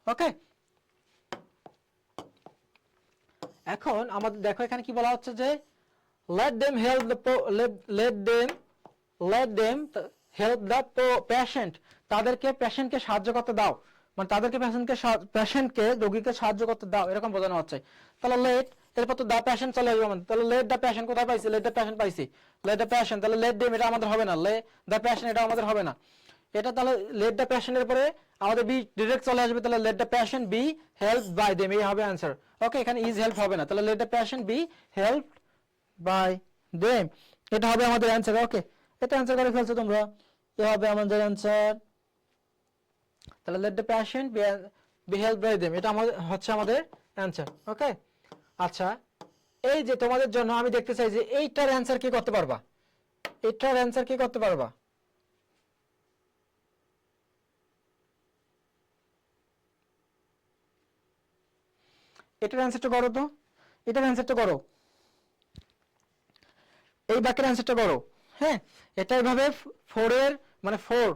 ওকে, এখন আমাদের দেখো এখানে কি বলা হচ্ছে যে let them help the let them help the patient, তাদেরকে পেশেন্টকে সাহায্য করতে দাও, মানে তাদেরকে পেশেন্টকে রোগীকে সাহায্য করতে দাও, এরকম বোঝানো হচ্ছে। তাহলে লেট, এরপর তো দা পেশেন্ট চলে আসবে, তাহলে লেট দা পেশেন্ট কোথায় পাইছি, লেট দা পেশেন্ট পাইছি, লেট দা পেশেন্ট, তাহলে লেট দেম এটা আমাদের হবে না, লে দা পেশেন্ট এটা আমাদের হবে না, এটা তাহলে লেট দা পেশেন্টের পরে আমাদের বি ডাইরেক্ট চলে আসবে, তাহলে let the patient be help by them, এই হবে आंसर। ওকে, এখানে ইজ হেল্প হবে না, তাহলে let the patient be help by them, এটা হবে আমাদের आंसर। ওকে, এটা आंसर করে ফেলছো তোমরা, এ হবে আমাদের आंसर। তাহলে let the patient be help by them, এটা আমাদের হচ্ছে আমাদের आंसर। ওকে, আচ্ছা, এই যে তোমাদের জন্য আমি দেখতে চাই যে এইটার आंसर কি করতে পারবা, এটার आंसर কি করতে পারবা, এটার অ্যানসারটা করো তো, এটার অ্যানসারটা করো, এই বাক্যের অ্যানসারটা করো। হ্যাঁ, এটা এইভাবে 4 এর মানে 4,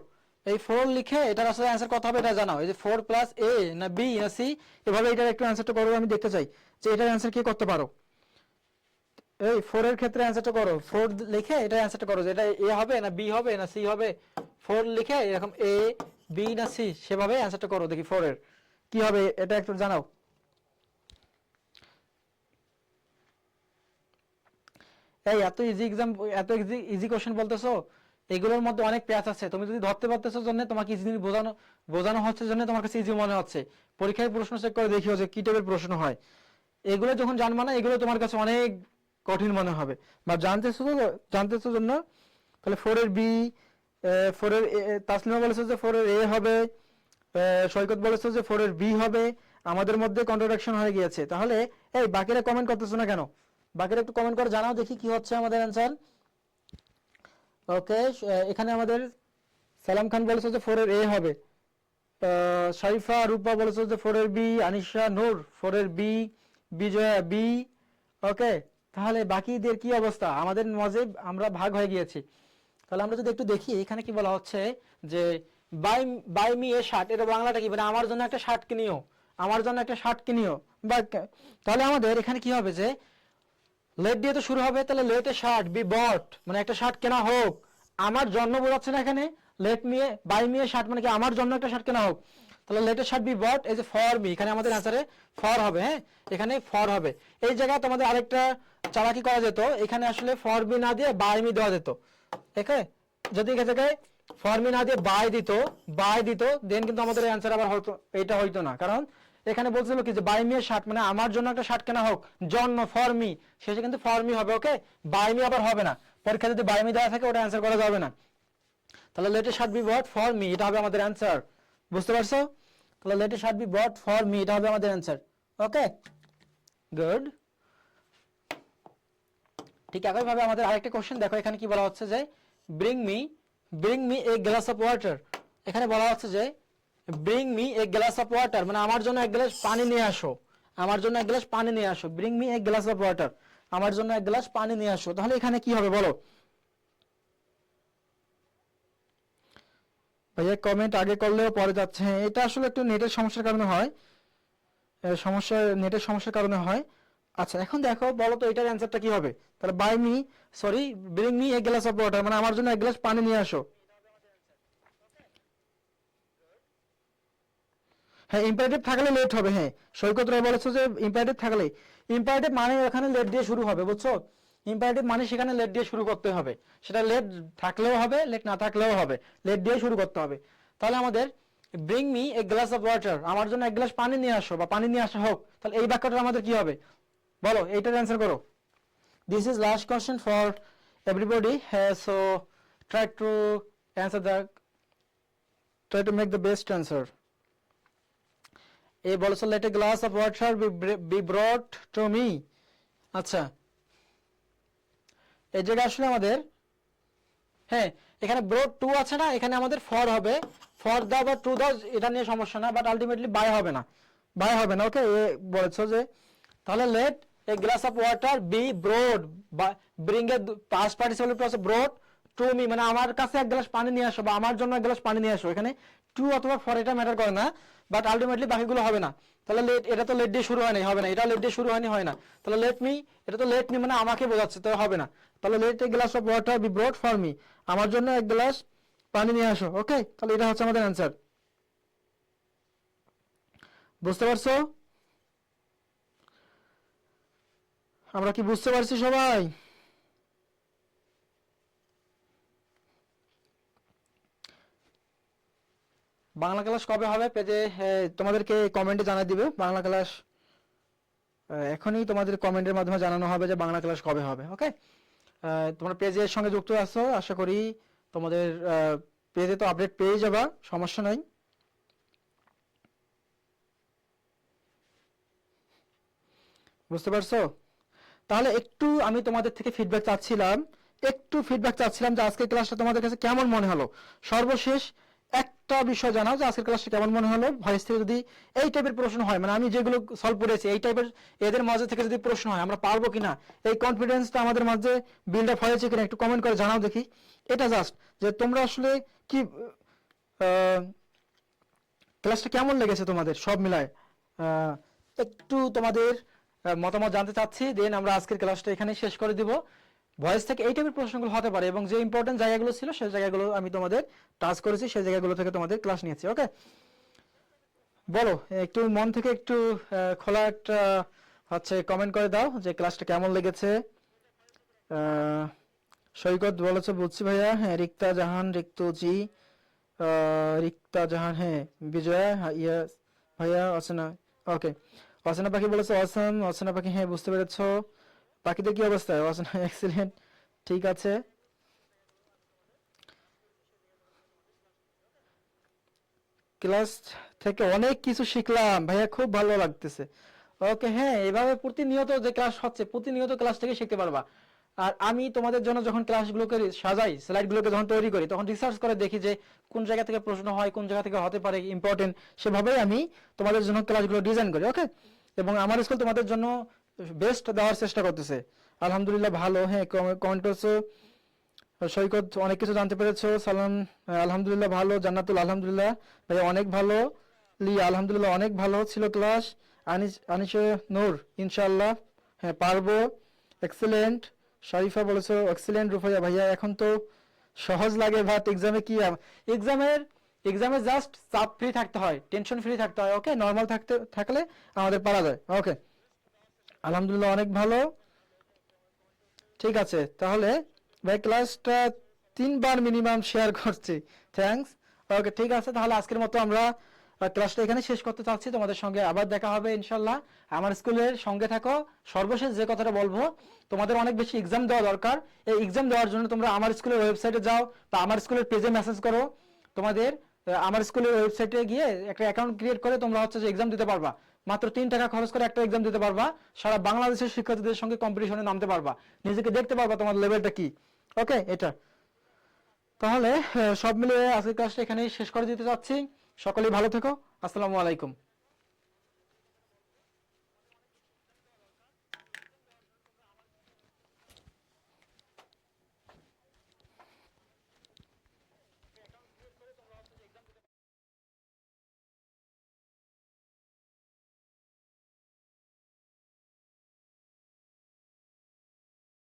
এই 4 লিখে এটার আসলে অ্যানসার কত হবে এটা জানাও, এই যে 4 প্লাস এ না বি না সি, এভাবে এটার একটু অ্যানসারটা করো, আমি দেখতে চাই যে এটার অ্যানসার কি করতে পারো। এই 4 এর ক্ষেত্রে অ্যানসারটা করো, 4 লিখে এটার অ্যানসারটা করো যে এটা এ হবে না বি হবে না সি হবে, 4 লিখে এরকম এ বি না সি সেভাবে অ্যানসারটা করো, দেখি 4 এর কি হবে এটা একটু জানাও। এই এত ইজি एग्जाम, এত ইজি কোশ্চেন বলতেছো, এগুলোর মধ্যে অনেক প্যাচ আছে, তুমি যদি ধরতে পারতেছো জন্য তোমাকে ইজি বোঝানো বোঝানো হচ্ছে জন্য তোমার কাছে ইজি মনে হচ্ছে, পরীক্ষায় প্রশ্ন চেক করে দেখিও যে কি টাইপের প্রশ্ন হয়, এগুলো যখন জানবা না এগুলো তোমার কাছে অনেক কঠিন মনে হবে, বা জানতেছো জন্য। তাহলে 4 এর বি, 4 এর তাসলিমা বলেছে যে 4 এর এ হবে, সৈকত বলেছে যে 4 এর বি হবে, আমাদের মধ্যে কন্ট্রাডিকশন হয়ে গিয়েছে। তাহলে এই বাকিরা কমেন্ট করতেছো না কেন, বাকিরা একটু কমেন্ট করে জানাও দেখি কি হচ্ছে আমাদের অ্যানসার। ওকে, এখানে আমাদের সালাম খান বলেছে যে 4 এর এ হবে, শারিফা রূপা বলেছে যে 4 এর বি, আনিশা নূর 4 এর বি, বিজয়া বি। ওকে, তাহলে বাকিদের কি অবস্থা, আমাদের মজে আমরা ভাগ হয়ে গিয়েছি। তাহলে আমরা যদি একটু দেখি এখানে কি বলা হচ্ছে যে bye bye me a shirt, এটা বাংলাটা কি, মানে আমার জন্য একটা শার্ট কিনিও, আমার জন্য একটা শার্ট কিনিও, বা তাহলে আমাদের এখানে কি হবে যে লেট দিয়ে তো শুরু হবে, তাহলে লেট এ শার্ট বি বট, মানে একটা শার্ট কেনা হোক, আমার জন্য বোঝাচ্ছে না এখানে, let me buy me a shirt মানে কি আমার জন্য একটা শার্ট কেনা হোক, তাহলে let a shirt be bought as a for me, এখানে আমাদের অ্যানসারে ফর হবে। হ্যাঁ, এখানে ফর হবে, এই জায়গায় তোমাদের আরেকটা চালাকি করা যেত, এখানে আসলে ফর মি না দিয়ে বাই মি দেওয়া যেত। ওকে, যদি এখান থেকে ফর মি না দিয়ে বাই দিত দেন কিন্তু আমাদের অ্যানসার আবার হয়তো এটা হইতো না, কারণ এখানে বলছিল কি যে বাই মি এর শার্ট মানে আমার জন্য একটা শার্ট কেনা হোক, জন্য ফর মি, শেষে কিন্তু ফর মি হবে। ওকে, বাই মি আবার হবে না, পরীক্ষা যদি বাই মি দেওয়া থাকে ওটা অ্যানসার করা যাবে না। তাহলে let a shirt be bought for me, এটা হবে আমাদের অ্যানসার, বুঝতে পারছো? তাহলে let a shirt be bought for me, এটা হবে আমাদের অ্যানসার। ওকে, গুড। ঠিক একই ভাবে আমাদের আরেকটা কোশ্চেন দেখো, এখানে কি বলা হচ্ছে যে bring me a glass of water, এখানে বলা হচ্ছে যে bring me a glass of water মানে আমার জন্য এক গ্লাস পানি নিয়ে আসো, আমার জন্য এক গ্লাস পানি নিয়ে আসো, bring me a glass of water, আমার জন্য এক গ্লাস পানি নিয়ে আসো। তাহলে এখানে কি হবে বলো ভাইয়া, কমেন্ট আগে করলেও পরে যাচ্ছে, এটা আসলে একটু নেটের সমস্যার কারণে হয়, নেটের সমস্যার কারণে হয়। আচ্ছা, এখন দেখো বলো তো এটার অ্যানসারটা কি হবে, তাহলে bring me a glass of water মানে আমার জন্য এক গ্লাস পানি নিয়ে আসো। হ্যাঁ ইম্পারেটিভ থাকলে লেট হবে। হ্যাঁ সৈকত রায় বলেছো যে ইম্পারেটিভ থাকলে, ইম্পারেটিভ মানে এখানে লেট দিয়ে শুরু হবে, বুঝছো? ইম্পারেটিভ মানে সেখানে লেট দিয়ে শুরু করতে হবে, সেটা লেট থাকলেও হবে লেট না থাকলেও হবে, লেট দিয়ে শুরু করতে হবে। তাহলে আমাদের bring me a glass of water, আমার জন্য এক গ্লাস পানি নিয়ে আসো বা পানি নিয়ে আসা হোক, তাহলে এই বাক্যটা আমাদের কি হবে বলো, এইটার অ্যান্সার করো। This is last question for everybody, so try to answer the, try to make the best answer. এই বলেছো let a glass of water be brought to me. আচ্ছা এই জায়গায় আসলে আমাদের, হ্যাঁ এখানে ব্রট টু আছে না, এখানে আমাদের ফর হবে, ফর দা বা টু দা এটা নিয়ে সমস্যা না, বাট আলটিমেটলি বাই হবে না, বাই হবে না। ওকে বলেছো যে তাহলে let a glass of water be brought, bring a past participle plus brought to me, মানে আমার কাছে এক গ্লাস পানি নিয়ে আসো বা আমার জন্য এক গ্লাস পানি নিয়ে আসো। এখানে টু অথবা ফর এটা ম্যাটার করে না, বাট আলটিমেটলি বাকিগুলো হবে না। তাহলে লেট, এটা তো লেট দিয়ে শুরু হয়নি, হবে না, এটা লেট দিয়ে শুরু হয়নি, হয় না। তাহলে লেট মি, এটা তো লেট মি মানে আমাকে বোঝাচ্ছে, তো হবে না। তাহলে let a glass of water be brought for me, আমার জন্য এক গ্লাস পানি নিয়ে আসো। ওকে তাহলে এটা হচ্ছে আমাদের অ্যান্সার। বুঝতে পারছো? আমরা কি বুঝতে পারছি সবাই? বাংলা ক্লাস কবে হবে পেজে তোমাদেরকে কমেন্টে জানাই দিবে বাংলা ক্লাস, এখনই তোমাদের কমেন্টের মাধ্যমে জানানো হবে যে বাংলা ক্লাস কবে হবে। ওকে তোমরা পেজের সঙ্গে যুক্ত আছো, আশা করি তোমাদের পেজে তো আপডেট পেয়ে যাবা, সমস্যা নাই। বুঝতে পারছো? তাহলে একটু আমি তোমাদের থেকে ফিডব্যাক চাচ্ছিলাম, একটু ফিডব্যাক চাচ্ছিলাম যে আজকের ক্লাসটা তোমাদের কাছে কেমন মনে হলো। সর্বশেষ একটা বিষয় জানাও যে আজকের ক্লাসটা কেমন মনে হলো। ভয়েস থেকে যদি এই টাইপের প্রশ্ন হয়, মানে আমি যেগুলো সলভ করেছি এই টাইপের এদের মাঝে থেকে যদি প্রশ্ন হয় আমরা পারবো কিনা, এই কনফিডেন্সটা আমাদের মাঝে বিল্ড আপ হয়েছে কিনা একটু কমেন্ট করে জানাও দেখি। এটা জাস্ট যে তোমরা আসলে কি ক্লাসটা কেমন লেগেছে তোমাদের সব মিলায়, একটু তোমাদের মতামত জানতে চাচ্ছি। দেন আমরা আজকের ক্লাসটা এখানে শেষ করে দিব। ভয়েস থেকে এই টাইপের প্রশ্নগুলো হতে পারে এবং যে ইম্পর্টেন্ট জায়গাগুলো ছিল সেই জায়গাগুলো আমি তোমাদের টাচ করেছি, সেই জায়গাগুলো থেকে তোমাদের ক্লাস নিয়েছি। ওকে বলো একটু মন থেকে একটু খোলা একটা হচ্ছে কমেন্ট করে দাও যে ক্লাসটা কেমন লেগেছে। সৈকত বলেছো বুঝছি ভাইয়া, হ্যাঁ রিক্তা জাহান, রিক্তুজি, রিক্তা জাহান, হ্যাঁ বিজয়া, ইয়া ভাইয়া, অসনা, ওকে অসনা পাখি বলেছো অসম, অসনা পাখি হ্যাঁ বুঝতে পেরেছো। পাখিদের কি অবস্থা? অসনা এক্সিলেন্ট, ঠিক আছে। ক্লাস থেকে অনেক কিছু শিখলাম ভাইয়া, খুব ভালো লাগতেছে। ওকে হ্যাঁ এভাবে প্রতিনিয়ত যে ক্লাস হচ্ছে প্রতিনিয়ত ক্লাস থেকে শিখতে পারবা। আর আমি তোমাদের জন্য যখন ক্লাসগুলোকে সাজাই, স্লাইডগুলোকে যখন তৈরি করি তখন রিসার্চ করে দেখি যে কোন জায়গা থেকে প্রশ্ন হয়, কোন জায়গা থেকে হতে পারে ইম্পর্টেন্ট, সেভাবেই আমি তোমাদের জন্য ক্লাসগুলো ডিজাইন করি। ওকে এবং আমার স্কুল তোমাদের জন্য বেস্ট দেওয়ার চেষ্টা করতেছে। আলহামদুলিল্লাহ ভালো, হ্যাঁ কমেন্ট করছো সৈকত, অনেক কিছু জানতে পেরেছো। সালাম আলহামদুলিল্লাহ ভালো, জান্নাতুল আলহামদুলিল্লাহ ভাই অনেক ভালো, লিয়া আলহামদুলিল্লাহ অনেক ভালো ছিল ক্লাস, আনিসে নূর ইনশাআল্লাহ হ্যাঁ পারবো, এক্সেলেন্ট। শরীফা বলেছো এক্সেলেন্ট। রুফাইয়া ভাইয়া এখন তো সহজ লাগে বাট এক্সামে কি, এক্সামে জাস্ট চাপ ফ্রি থাকতে হয়, টেনশন ফ্রি থাকতে হয়। ওকে নর্মাল থাকলে আমাদের পারা যায়। ওকে আলহামদুলিল্লাহ অনেক ভালো, ঠিক আছে। তাহলে ভাই ক্লাসটা 3 বার মিনিমাম শেয়ার করছি, থ্যাঙ্কস। ওকে ঠিক আছে, তাহলে আজকের মতো আমরা ক্লাসটা এখানে শেষ করতে চাচ্ছি। তোমাদের সঙ্গে আবার দেখা হবে ইনশাল্লাহ। আমার স্কুলের সঙ্গে থাকো। সর্বশেষ যে কথাটা বলবো, তোমাদের অনেক বেশি এক্সাম দেওয়া দরকার। এই এক্সাম দেওয়ার জন্য তোমরা আমার স্কুলের ওয়েবসাইটে যাও বা আমার স্কুলের পেজে মেসেজ করো। তোমাদের আমার স্কুলের ওয়েবসাইটে গিয়ে একটা অ্যাকাউন্ট ক্রিয়েট করে তোমরা হচ্ছে যে এক্সাম দিতে পারবা। মাত্র 3 টাকা খরচ করে একটা এক্সাম দিতে পারবা, সারা বাংলাদেশের শিক্ষার্থীদের সঙ্গে কম্পিটিশনে নামতে পারবা, নিজেকে দেখতে পারবা তোমার লেভেলটা কি। ওকে এটা তাহলে সব মিলিয়ে আজকের ক্লাসটা এখানেই শেষ করে দিতে চাচ্ছি। সকলেই ভালো থেকো, আসসালামু আলাইকুম।